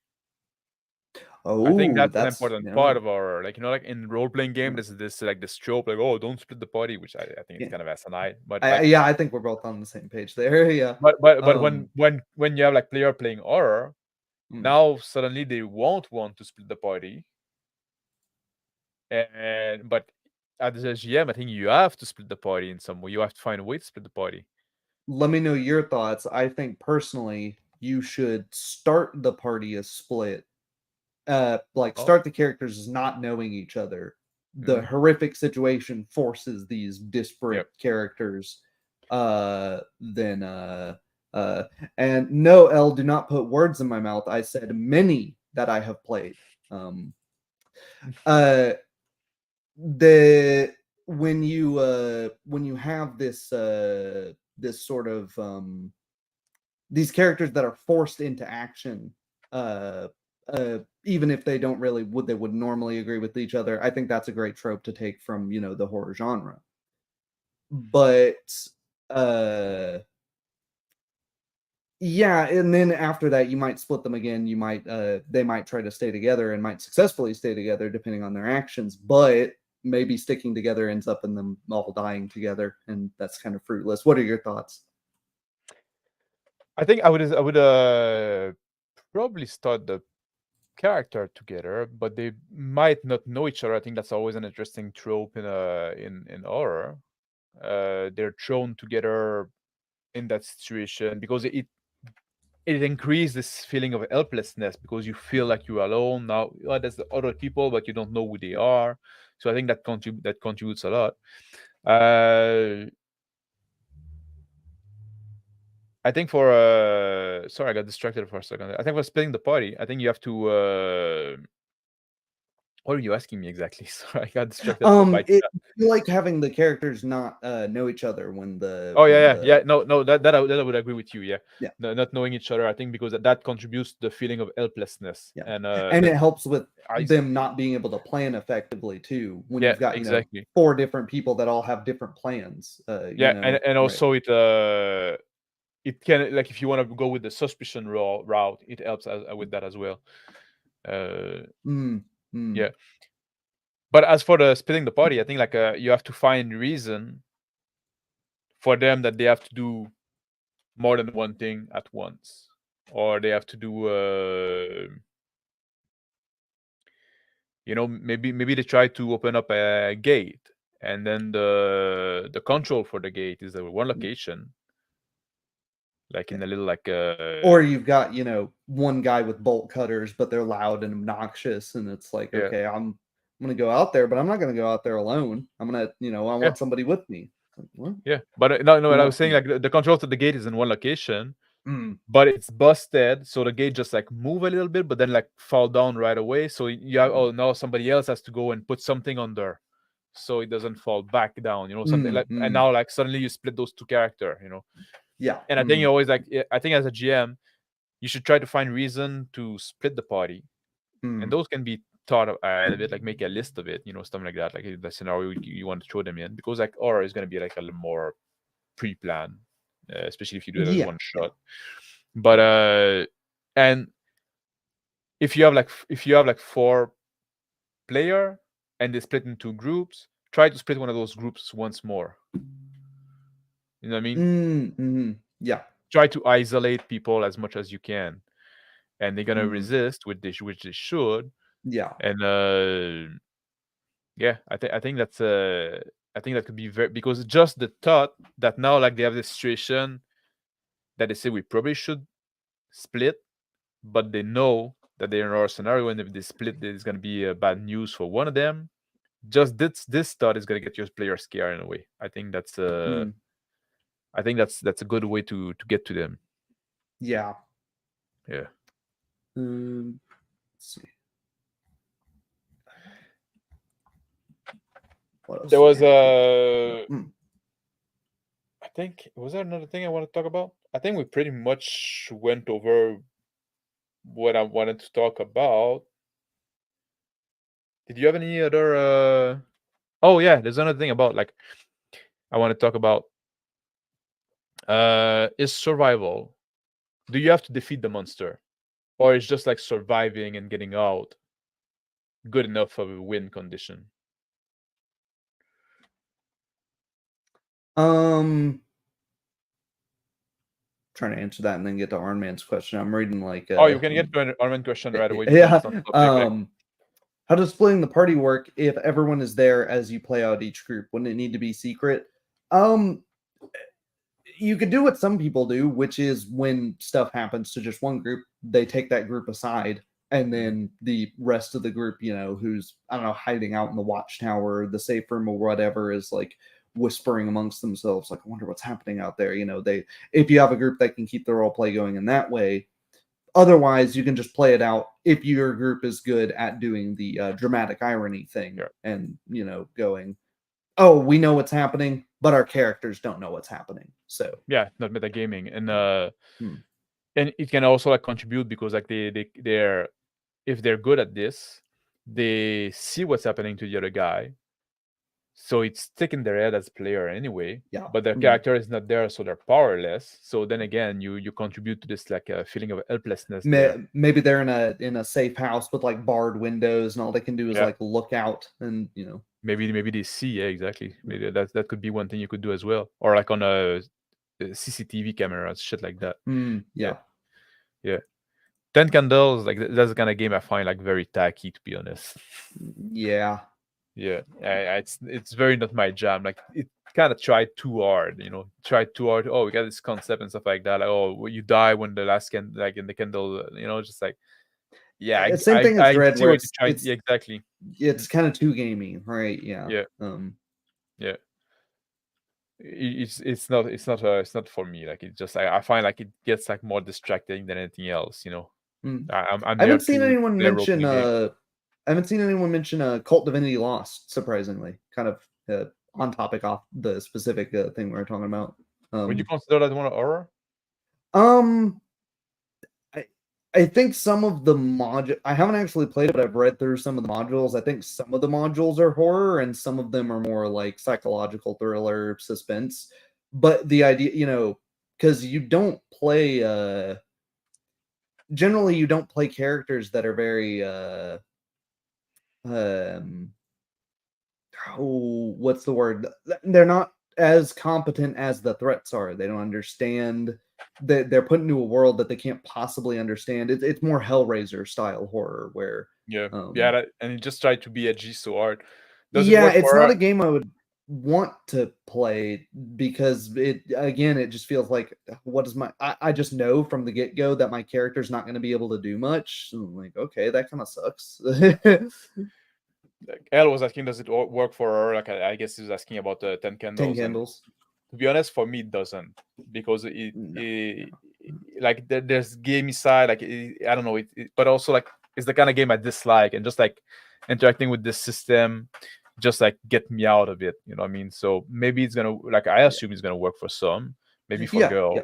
I think Oh, that's an that's important part of our, like like in role playing game. There's this like this trope like, oh, don't split the party, which I think it's yeah. kind of asinine. But like, Yeah, I think we're both on the same page there. Yeah. but when you have like player playing horror, Mm. now suddenly they won't want to split the party. But as a GM, I think you have to split the party in some way. You have to find a way to split the party. Let me know your thoughts. I think personally, you should start the party as split. Like Oh. start the characters as not knowing each other. The horrific situation forces these disparate characters. Then and no, L, do not put words in my mouth. I said many that I have played. The when you have this this sort of these characters that are forced into action, even if they don't really would normally agree with each other, I think that's a great trope to take from the horror genre. But yeah, and then after that you might split them again. You might they might try to stay together and might successfully stay together depending on their actions, but maybe sticking together ends up in them all dying together, and that's kind of fruitless. What are your thoughts? I think I would probably start the character together, but they might not know each other. I think that's always an interesting trope in horror. They're thrown together in that situation because it increases this feeling of helplessness because you feel like you're alone now. There's the other people, but you don't know who they are. So I think that contributes a lot. I think for sorry, I got distracted for a second. I think for splitting the party, I think you have to. What are you asking me exactly? Sorry, I got distracted by It like having the characters not know each other when the Oh yeah. No, that I would agree with you. Yeah, yeah. Not knowing each other, I think because that contributes to the feeling of helplessness. Yeah, and it helps with them not being able to plan effectively too. When you've got exactly 4 different people that all have different plans. And also it can, like, if you want to go with the suspicion route, it helps with that as well. Yeah. But as for the splitting the party, I think like you have to find reason for them that they have to do more than one thing at once, or they have to do maybe they try to open up a gate, and then the control for the gate is one location, like in a little like or you've got one guy with bolt cutters, but they're loud and obnoxious, and it's like, okay, I'm gonna go out there, but I'm not gonna go out there alone. I'm gonna I want somebody with me. What? Yeah, but no, I was saying like the control to the gate is in one location, but it's busted, so the gate just like move a little bit, but then like fall down right away. So you have, now somebody else has to go and put something on there, so it doesn't fall back down. Something like, and now like suddenly you split those two characters. Yeah. And I think you always I think as a GM, you should try to find reason to split the party, and those can be thought of a bit, like make a list of it, something like that, like the scenario you want to throw them in, because like horror is going to be like a little more pre-planned, especially if you do it as one shot. But and if you have like 4 player and they split into groups, try to split one of those groups once more. You know what I mean? Yeah. Try to isolate people as much as you can, and they're gonna resist, which they should. Yeah. And yeah, I think that's I think that could be very, because just the thought that now like they have this situation that they say we probably should split, but they know that they're in our scenario, and if they split, there's gonna be bad news for one of them. Just this thought is gonna get your player scared in a way. I think that's that's a good way to get to them. Yeah. Yeah. Let's see. There was I think, was there another thing I want to talk about? I think we pretty much went over what I wanted to talk about. Did you have any other oh yeah, there's another thing about like I want to talk about is survival. Do you have to defeat the monster, or is just like surviving and getting out good enough of a win condition? Trying to answer that and then get to Arnman's question. I'm reading like oh, you can get to an Armin question right away. Yeah. How does splitting the party work if everyone is there as you play out each group? Wouldn't it need to be secret? You could do what some people do, which is when stuff happens to just one group, they take that group aside, and then the rest of the group, who's, I don't know, hiding out in the watchtower, the safe room, or whatever, is like whispering amongst themselves, like, I wonder what's happening out there. If you have a group that can keep the role play going in that way. Otherwise, you can just play it out if your group is good at doing the dramatic irony thing, and going, oh, we know what's happening, but our characters don't know what's happening. So yeah, not metagaming. And it can also like contribute, because like they're if they're good at this, they see what's happening to the other guy, so it's sticking their head as a player anyway. Yeah. But their character is not there, so they're powerless. So then again, you contribute to this like a feeling of helplessness. Maybe they're in a safe house with like barred windows, and all they can do is like look out, and maybe they see. Yeah, exactly. Maybe that could be one thing you could do as well, or like on a CCTV camera, shit like that. Yeah. 10 Candles, like that's the kind of game I find like very tacky, to be honest. Yeah. It's very not my jam. Like it kind of tried too hard, tried too hard. Oh, we got this concept and stuff like that. Like, oh, you die when the last like in the candle, just like, yeah. Same thing as Dread. Where yeah, exactly. It's kind of too gamey, right? Yeah. Yeah. It's not for me. Like it just I find like it gets like more distracting than anything else. I haven't seen anyone mention Cult Divinity Lost, surprisingly. Kind of on topic off the specific thing we were talking about. Would you consider that one a horror? I think some of the I haven't actually played it, but I've read through some of the modules. I think some of the modules are horror, and some of them are more like psychological thriller, suspense. But the idea, because you don't play generally you don't play characters that are very what's the word? They're not as competent as the threats are. They don't understand that they're put into a world that they can't possibly understand. It's more Hellraiser style horror where and you just try to be edgy so hard. It's not a game I would want to play, because it just feels like, what is I just know from the get-go that my character's not going to be able to do much. So I'm like, okay, that kind of sucks. Elle was asking, does it work for her? Like I guess he was asking about the 10 Candles. 10 Candles. To be honest, for me, it doesn't, because like there's gamey side, like I don't know, but also like it's the kind of game I dislike, and just like interacting with this system just like get me out of it. You know what I mean? So maybe it's gonna, like I assume it's gonna work for some, maybe for Yeah, girls, yeah.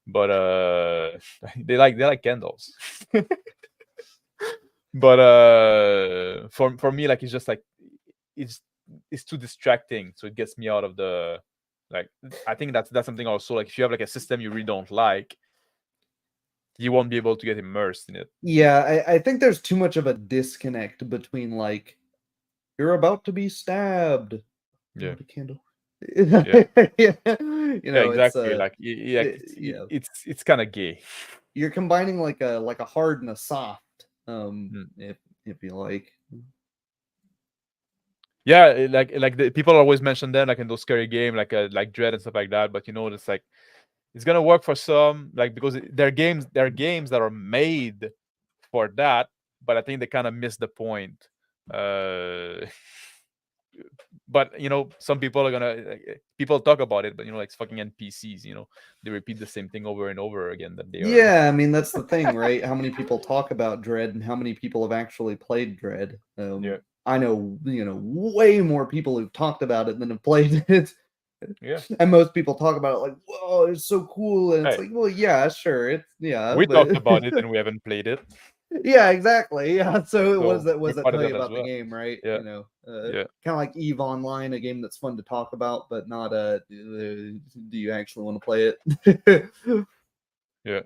but they like candles. But for me, like, it's just like it's it's too distracting, so it gets me out of the, like, I think that's something also, like, if you have like a system you really don't like, you won't be able to get immersed in it. Yeah, I think there's too much of a disconnect between like you're about to be stabbed. Yeah, Light a candle. yeah, Yeah. yeah, It's exactly. Like, yeah. it's kind of gay. You're combining like a hard and a soft, Mm. if you like. Yeah, like the people always mention them, like, in those scary game, like Dread and stuff like that. But it's like it's gonna work for some, like, because they're games that are made for that. But I think they kind of miss the point. Uh, but some people are gonna, people talk about it, but like, it's fucking NPCs. They repeat the same thing over and over again that they are. Yeah, I mean that's the thing, right? How many people talk about Dread and how many people have actually played Dread? Yeah, I know, way more people who've talked about it than have played it. yeah. And most people talk about it like, "Whoa, it's so cool," and it's Hey, like, "Well, yeah, sure, it's yeah, we talked but about it and we haven't played it, yeah, exactly, yeah." So so what we're does that part of tell you that as about the well. game, right? Yeah, yeah, Kind of like Eve Online, a game that's fun to talk about, but not do you actually want to play it? yeah.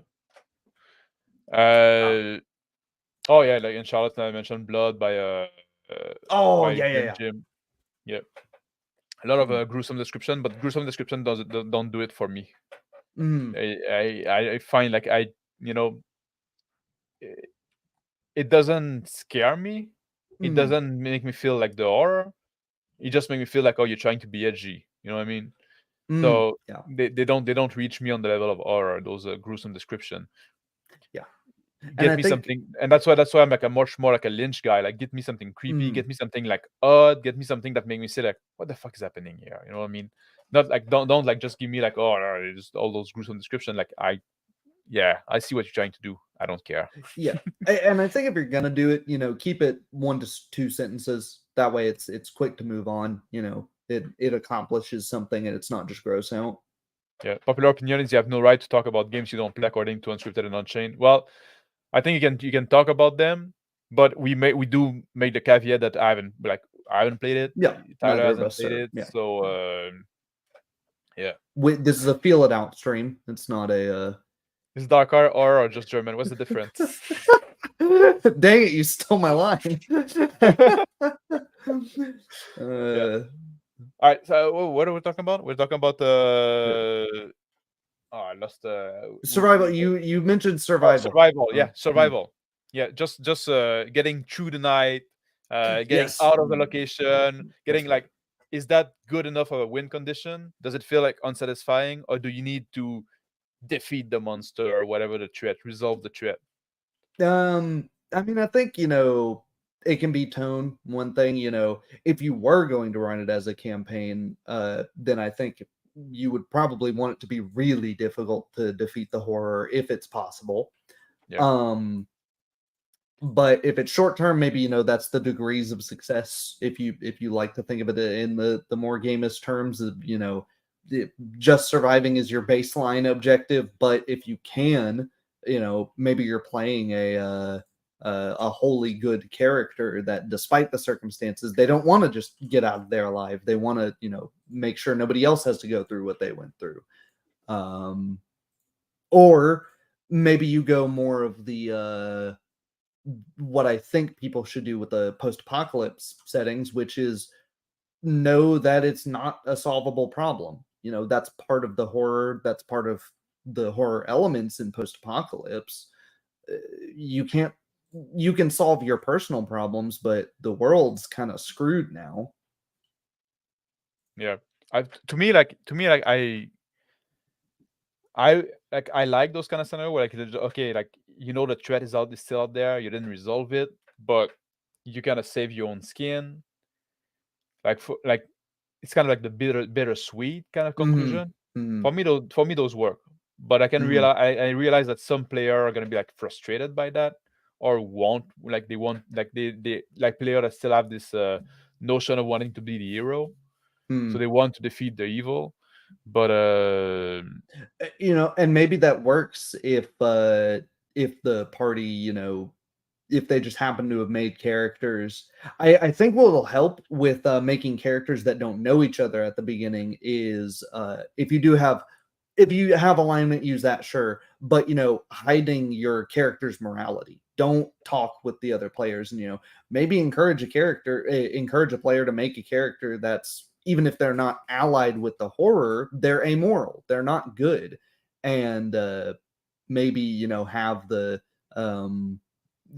Uh, Oh yeah, like in Charlotte, I mentioned Blood uh oh by yeah, yeah, Game yeah. Jim. Yeah, a lot of Mm, gruesome description, but gruesome description don't do it for me. mm, I find, like, you know it, it doesn't scare me. It mm, doesn't make me feel like the horror. It just makes me feel like, oh, you're trying to be edgy. You know what I mean? mm. So Yeah, they don't reach me on the level of horror. Those gruesome description. yeah, and Get I me think something, and that's why I'm like a much more like a Lynch guy. Like, get me something creepy, mm, get me something like odd, get me something that make me say like, what the fuck is happening here? You know what I mean? Not like, don't like just give me like, oh no, it's just all those gruesome description. Like, I see what you're trying to do. I don't care. yeah, and I think if you're gonna do it, keep it 1 to 2 sentences. That way, it's quick to move on. It accomplishes something, and it's not just gross out. Yeah, popular opinion is you have no right to talk about games you don't play according to Unscripted and Unchained. Well, I think you can talk about them, but we do make the caveat that I haven't played it. Yeah, Tyler neither of hasn't us played are. it, Yeah, so yeah. yeah. This is a feel it out stream. It's not a. Is Dark Horror or just German? What's the difference? Dang it! You stole my line. Yeah. uh, All right. So what are we talking about? We're talking about oh, I lost survival. You mentioned oh, survival. survival. Yeah, Mm. survival. Yeah, just getting through the night, getting Yes. out of the location, Yes. getting like, is that good enough of a win condition? Does it feel like unsatisfying, or do you need to defeat the monster or whatever the threat, resolve the threat? I mean, I think, it can be tone. One thing, if you were going to run it as a campaign, then I think you would probably want it to be really difficult to defeat the horror if it's possible. Yeah, Um, but if it's short term, maybe that's the degrees of success. If you like to think of it in the more gamist terms of just surviving is your baseline objective. But if you can, maybe you're playing a wholly good character that, despite the circumstances, they don't want to just get out of there alive. They want to make sure nobody else has to go through what they went through. Um, or maybe you go more of the what I think people should do with the post-apocalypse settings, which is know that it's not a solvable problem. That's part of the horror. That's part of the horror elements in post-apocalypse. Uh, You can't. You can solve your personal problems, but the world's kind of screwed now. yeah. To me, like I like those kind of scenario where, like, okay, like, the threat is still out there. You didn't resolve it, but you kind of save your own skin. Like it's kind of like the bittersweet kind of Hmm. conclusion. Hmm. For me, those work. But I can Hmm. realize I realize that some player are gonna be like frustrated by that, or want like they like player that still have this notion of wanting to be the hero, so Hmm. they want to defeat the evil. But And maybe that works if the party, if they just happen to have made characters. I think what will help with making characters that don't know each other at the beginning is if you have alignment, use that, sure, but hiding your character's morality. Don't talk with the other players, and maybe encourage a player to make a character that's, even if they're not allied with the horror, they're amoral, they're not good, and maybe have the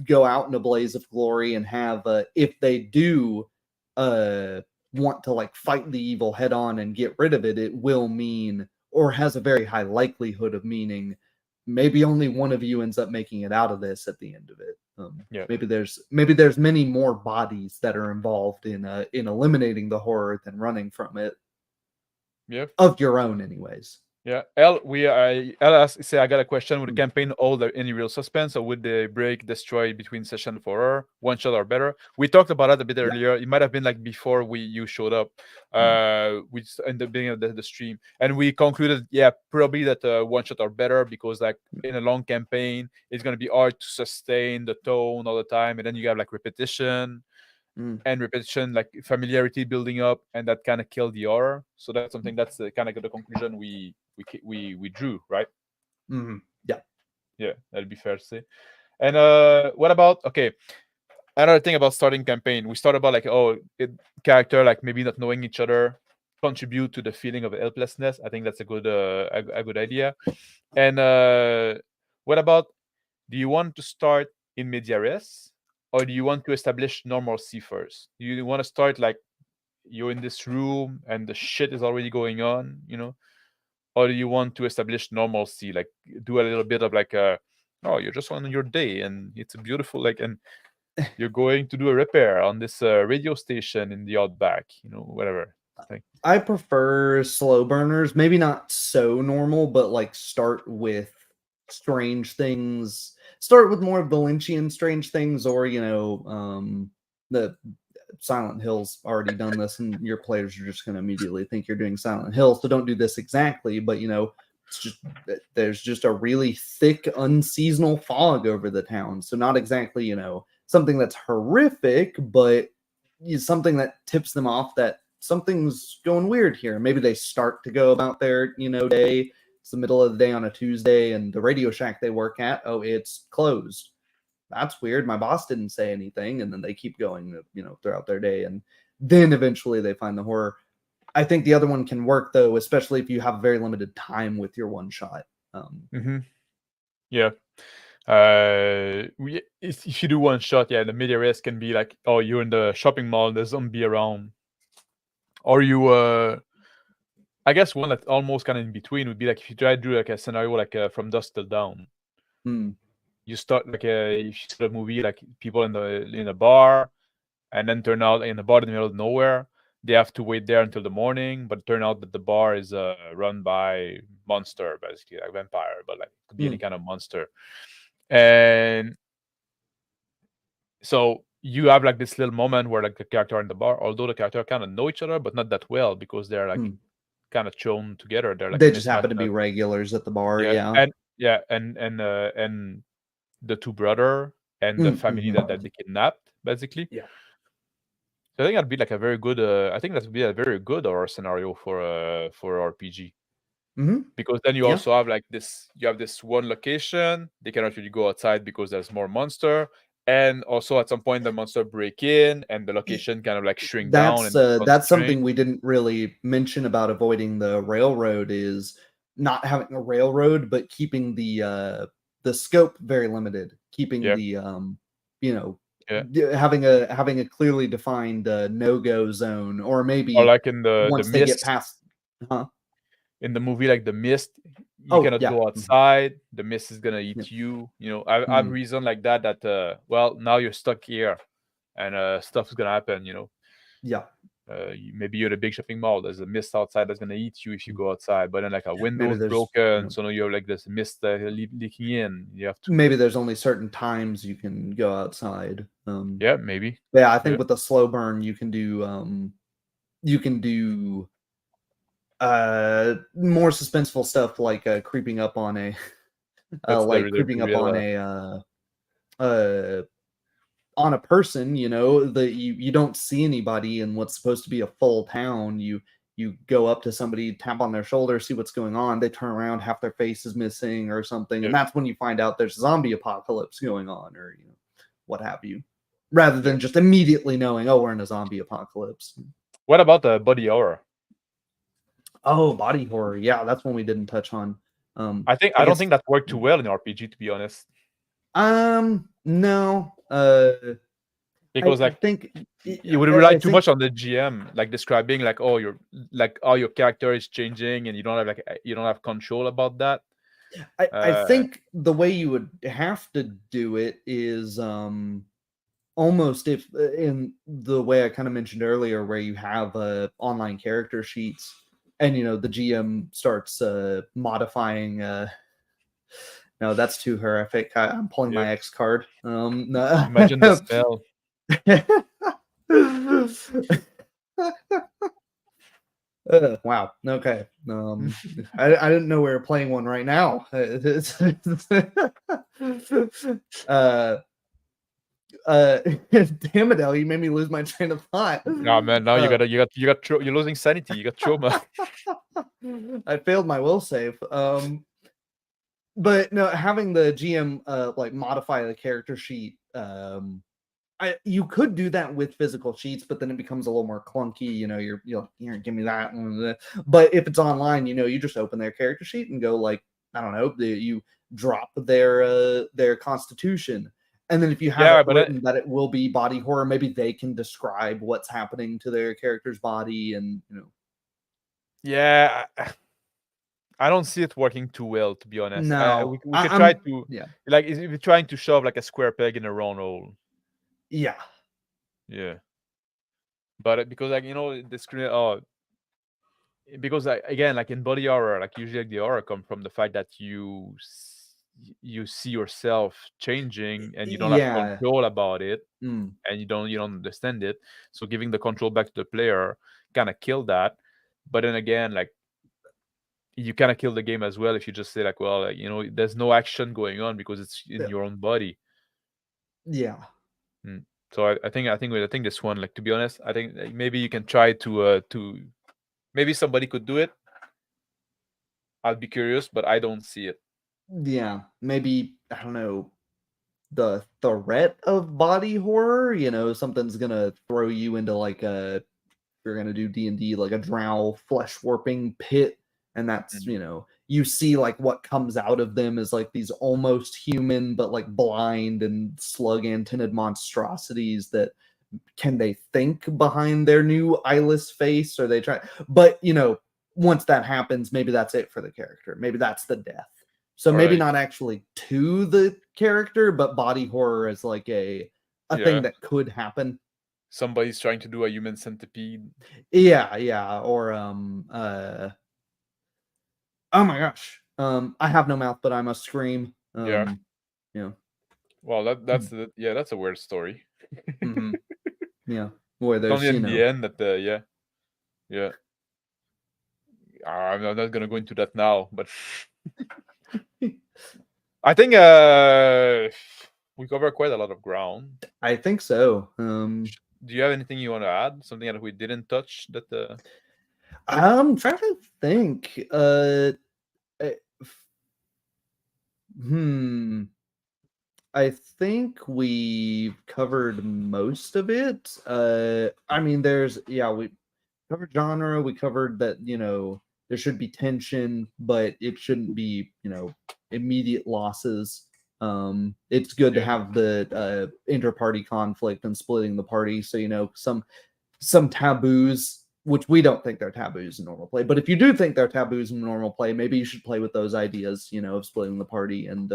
go out in a blaze of glory, and have if they do want to like fight the evil head on and get rid of it, it will mean, or has a very high likelihood of meaning, maybe only one of you ends up making it out of this at the end of it. yeah, Maybe there's many more bodies that are involved in eliminating the horror than running from it, yeah. of your own anyways. Yeah, L. L asks, say, I got a question. Would the campaign hold any real suspense, or would the break destroy between session for her? One shot or better. We talked about that a bit earlier. It might have been like before you showed up, in the beginning of the stream, and we concluded, yeah, probably that one shot or better, because like in a long campaign, it's gonna be hard to sustain the tone all the time, and then you have like repetition. And repetition, like familiarity building up, and that kind of killed the horror. So that's something, that's kind of the conclusion we drew, right? Yeah. Yeah, that'd be fair to say. And what about, okay, another thing about starting campaign, we start about like, character like maybe not knowing each other contribute to the feeling of helplessness. I think that's a good good idea. And what about, do you want to start in media res, or do you want to establish normalcy first? Do you want to start like you're in this room and the shit is already going on, or do you want to establish normalcy, like do a little bit of like oh, you're just on your day and it's a beautiful, like, and you're going to do a repair on this radio station in the outback, whatever. I prefer slow burners, maybe not so normal, but like start with strange things. Start with more of the Lynchian strange things, or the Silent Hill's already done this, and your players are just going to immediately think you're doing Silent Hill. So don't do this exactly, but it's just there's just a really thick unseasonal fog over the town. So not exactly something that's horrific, but something that tips them off that something's going weird here. Maybe they start to go about their day. It's the middle of the day on a Tuesday, and the Radio Shack they work at, it's closed. That's weird. My boss didn't say anything, and then they keep going, throughout their day, and then eventually they find the horror. I think the other one can work though, especially if you have very limited time with your one shot. Yeah. If you do one shot, yeah, the media res can be like, oh, you're in the shopping mall, there's zombie around, or you I guess one that's almost kind of in between would be like if you try to do like a scenario like From Dusk Till Dawn. You start like if you see a movie like people in the bar, and then turn out in the bar in the middle of nowhere, they have to wait there until the morning, but turn out that the bar is run by monster, basically like vampire, but like it could be any kind of monster. And so you have like this little moment where like the character in the bar, although the character kind of know each other but not that well, because they're like kind of thrown together, they're like they just happen to be regulars at the bar. and the two brother and the family that they kidnapped, basically. So I think that'd be like a very good I think that would be a very good horror scenario for RPG. Because then you also have like this, you have this one location, they cannot really go outside because there's more monster, and also at some point the monster break in and the location kind of like shrink down. And that's something we didn't really mention about avoiding the railroad, is not having a railroad, but keeping the scope very limited, keeping the having a clearly defined no-go zone, or maybe or like in once the they Mist, get past in the movie like The Mist, you cannot go outside, the mist is gonna eat you. I have reason like that well, now you're stuck here and stuff is gonna happen. Maybe you're at a big shopping mall, there's a mist outside that's gonna eat you if you go outside, but then like a window's broken, so now you have like this mist leaking in, you have to, maybe there's only certain times you can go outside. Maybe. I think with the slow burn you can do More suspenseful stuff like creeping up on a That's like the creeping up real. on a person, you know, that you don't see anybody in what's supposed to be a full town. You go up to somebody, tap on their shoulder, see what's going on. They turn around, half their face is missing or something, Yeah. and that's when you find out there's a zombie apocalypse going on, or you know, what have you. Rather than just immediately knowing, oh, we're in a zombie apocalypse. What about the body horror? Oh, body horror. Yeah, that's one we didn't touch on. I don't guess think that worked too well in RPG, to be honest. No. Because I like think you would rely I too think much on the GM, like describing like, oh, your character is changing, and you don't have control about that. I think the way you would have to do it is almost if in the way I kind of mentioned earlier, where you have online character sheets, and you know the GM starts modifying. No, that's too horrific. I'm pulling my X card. No. Imagine the smell. Wow. Okay. I didn't know we were playing one right now. Damn it, El, you made me lose my train of thought. Nah, man. Now you're losing sanity. You got trauma. I failed my will save. But no, having the GM like modify the character sheet, you could do that with physical sheets, but then it becomes a little more clunky. You know, you're here, give me that. But if it's online, you know, you just open their character sheet and go like, I don't know, you drop their constitution, and then if you have it written that it will be body horror, maybe they can describe what's happening to their character's body, and you know. Yeah. I don't see it working too well, to be honest. No, we could try to, like, if you're trying to shove like a square peg in a round hole. Yeah. Yeah. But because like, you know, the screen, because again, like in body horror, like usually like, the horror come from the fact that you see yourself changing and you don't have control about it, and you don't understand it. So giving the control back to the player kind of kill that. But then again, like, you kind of kill the game as well if you just say like, well, like, you know, there's no action going on because it's in your own body. Yeah. So I think this one, like, to be honest, I think like, maybe you can try to maybe somebody could do it. I'll be curious, but I don't see it. Yeah, maybe, I don't know, the threat of body horror, you know, something's gonna throw you into like you're gonna do D&D, like a drow flesh warping pit, and that's you know, you see like what comes out of them is like these almost human but like blind and slug antenned monstrosities that can they think behind their new eyeless face, or they try, but you know, once that happens, maybe that's it for the character, maybe that's the death. So maybe not actually to the character, but body horror is like a thing that could happen. Somebody's trying to do a human centipede. Yeah, or oh my gosh. I have no mouth, but I must scream. Yeah. Well, that's a weird story. Yeah. Where there's only in the end that yeah. I'm not gonna go into that now, but I think we covered quite a lot of ground. I think so. Do you have anything you want to add? Something that we didn't touch that I'm trying to think. I think we've covered most of it. I mean, we covered genre. We covered that, you know, there should be tension, but it shouldn't be, you know, immediate losses. It's good to have the inter-party conflict and splitting the party. So, you know, some taboos, which we don't think they're taboos in normal play, but if you do think they're taboos in normal play, maybe you should play with those ideas, you know, of splitting the party and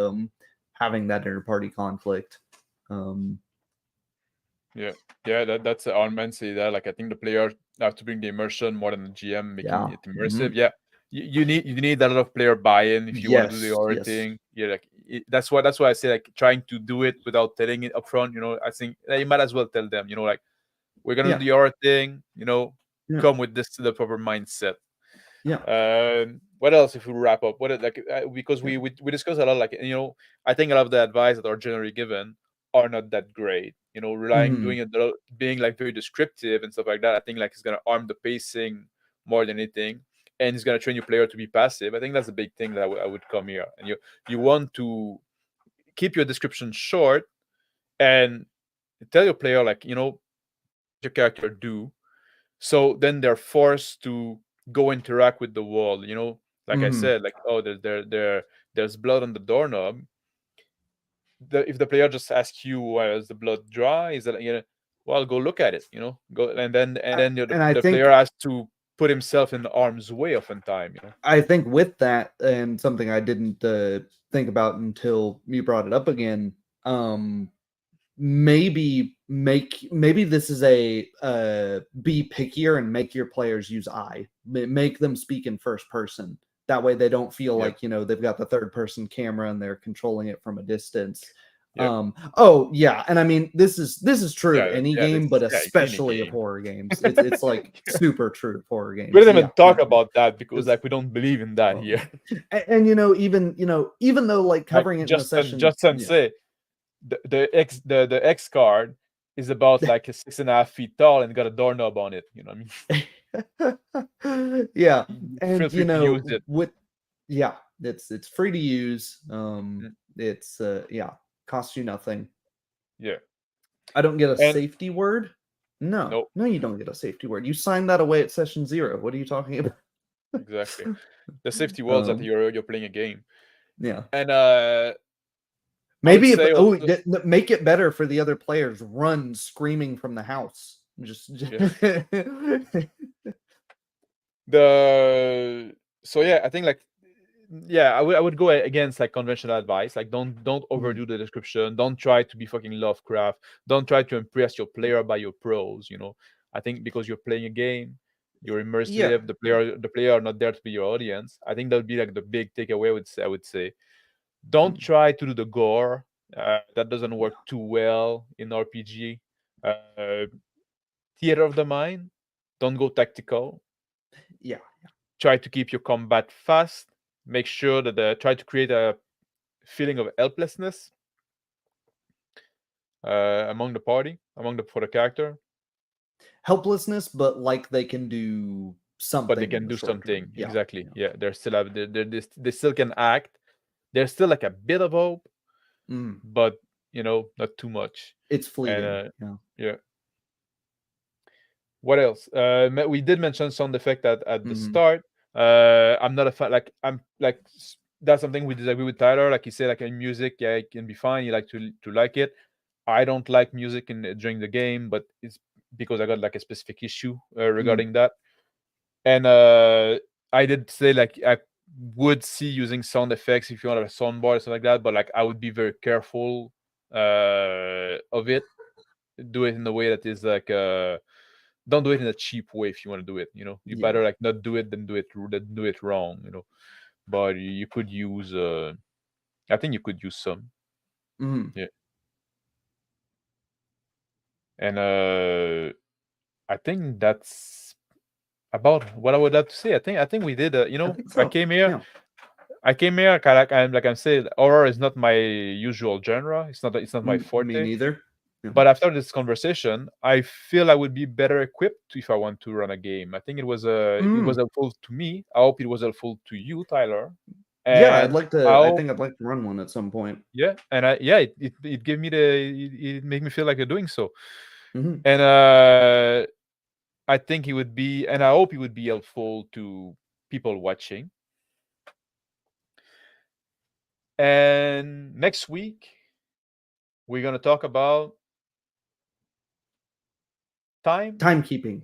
having that inter-party conflict. That's on Wednesday. That, like, I think the player have to bring the immersion more than the GM making it immersive. You need a lot of player buy-in if you want to do the horror thing. That's why I say, like, trying to do it without telling it up front, you know, I think you might as well tell them, you know, like, we're gonna do the horror thing, you know, come with this to the proper mindset. Yeah. What else if we wrap up? Because Yeah. we discuss a lot, like, I think a lot of the advice that are generally given are not that great. Hmm. Being like very descriptive and stuff like that. I think like it's gonna arm the pacing more than anything, and it's gonna train your player to be passive. I think that's a big thing that I would come here. And you want to keep your description short and tell your player, like, your character do. So then they're forced to go interact with the world. Like I Hmm. said, like, oh, there's blood on the doorknob. If the player just asks you, why is the blood dry? Is that, well, go look at it. Go, and then And I the player think has to put himself in the harm's way often time. I think with that, and something I didn't think about until you brought it up again, um, maybe this is a be pickier and make your players use make them speak in first person. That way they don't feel Yeah, like they've got the third person camera and they're controlling it from a distance. yeah, Oh yeah, and I mean this is true of yeah, any yeah. game, but It's any especially of game. horror games. It's like super true of horror We games. didn't even Yeah, talk no, about that because it's like we don't believe in that oh. here. And even though like Like covering it in a just session, just Sensei, the X card is about like a 6.5 feet tall and got a doorknob on it. You know what I mean? yeah, Feel and free to use it. with yeah, it's free to use. Mm, It's yeah, costs you nothing. yeah. I don't get a And safety word. No, no, no, you don't get a safety word. You sign that away at session 0. What are you talking about? exactly. The safety walls that um, you're playing a game. yeah. And I would Maybe if say also, make it better for the other players. Run screaming from the house. Just yeah. The So yeah, I think like, yeah, I would go against like conventional advice. Like, don't Mhm. overdo the description. Don't try to be fucking Lovecraft. Don't try to impress your player by your prose. I think because you're playing a game, you're Yeah. immersive. The player are not there to be your audience. I think that would be like the big takeaway. I would say don't Mm. try to do the gore. That doesn't work too well in RPG. Uh, Theater of the mind. Don't go tactical. Yeah. Try to keep your combat fast. Make sure that try to create a feeling of helplessness among the party, for the character, Helplessness, but like they can do but they something in can the do short term. something. Yeah. Exactly. Yeah. Yeah, they're still have they still can act. There's still like a bit of hope, Mm. but not too much. It's And fleeting. Yeah. yeah. What else? We did mention sound effect at the Mhm. start. I'm not a fan. Like, I'm like that's something we disagree with Tyler. Like he said, like in music, yeah, it can be fine. You like to like it. I don't like music during the game, but it's because I got like a specific issue Mm. regarding that. And I did say like I would see using sound effects if you want a soundboard or something like that, but like I would be very careful of it. Do it in a way that is like don't do it in a cheap way if you want to do it. You Yeah. better like not do it than do it wrong. But you could use. I think you could use some. Mhm. Yeah, and I think that's about what I would have to say. I think we did. I think I so. came here. Yeah. I came here. Like I'm saying, horror is not my usual genre. It's not my Me forte. neither. Yeah. But after this conversation, I feel I would be better equipped if I want to run a game. I think it was Mm. helpful to me. I hope it was helpful to you, Tyler. Yeah, And I I hope, think I'd like to run one at some point. yeah, and it gave me it made me feel like doing so. Mhm. And I think it would be, and I hope it would be helpful to people watching. And next week we're gonna talk about time Timekeeping.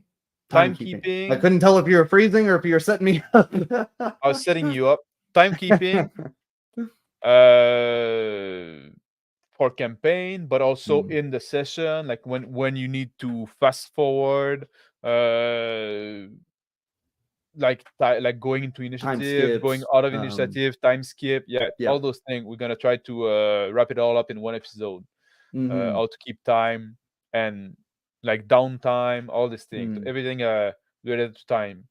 Timekeeping. I timekeeping. couldn't tell if you were freezing or if you were setting me up. I was setting you up. Timekeeping uh for campaign, but also Mm. in the session, like when you need to fast forward, uh like going into Time initiative, going skips. out of initiative, time skip, yeah, Yeah. all those things. We're gonna try to wrap it all up in one episode. Mhm. How to keep time, and like downtime, all these things, Mm. everything related to time.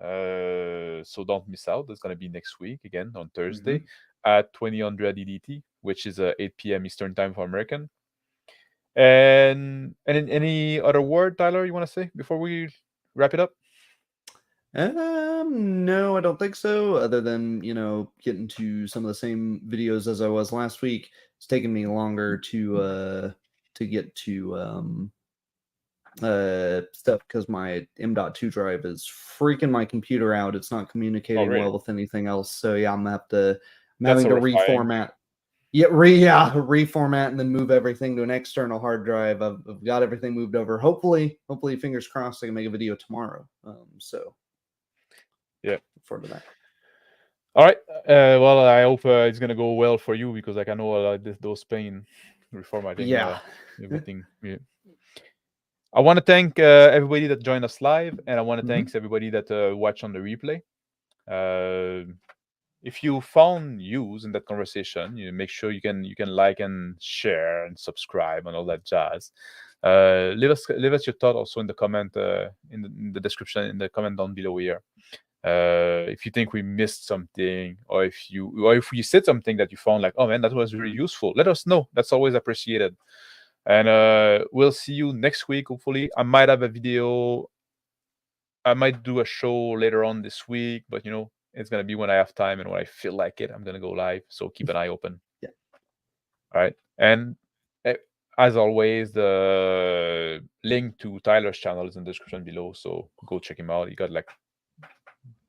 So don't miss out. That's gonna be next week again on Thursday at 2000 EDT, which is 8 p.m. Eastern time for American. And any other word, Tyler, you want to say before we wrap it up? No, I don't think so. Other than getting to some of the same videos as I was last week, it's taken me longer to get to stuff because my M.2 drive is freaking my computer out. It's not communicating really? well with anything else. So yeah, I'm having to horrifying. reformat. Reformat and then move everything to an external hard drive. I've got everything moved over. Hopefully, fingers crossed, I can make a video tomorrow. So yeah, look forward to that. All right. Well, I hope it's gonna go well for you because like I know those pain reformatting everything. Yeah. I want to thank everybody that joined us live, and I want to thank everybody that watched on the replay. If you found use in that conversation, make sure you can like and share and subscribe and all that jazz. Leave us your thought also in the comment in the description, in the comment down below here. If you think we missed something, or if you said something that you found like, oh man, that was really useful, let us know. That's always appreciated. And we'll see you next week. Hopefully, I might have a video. I might do a show later on this week, but it's gonna be when I have time and when I feel like it. I'm gonna go live, so keep an eye open. Yeah. All right, and as always, the link to Tyler's channel is in the description below, so go check him out. He got like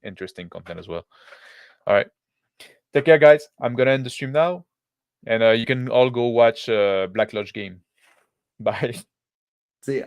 interesting content as well. All right, take care, guys. I'm gonna end the stream now, and you can all go watch Black Lodge game. Bye. See ya.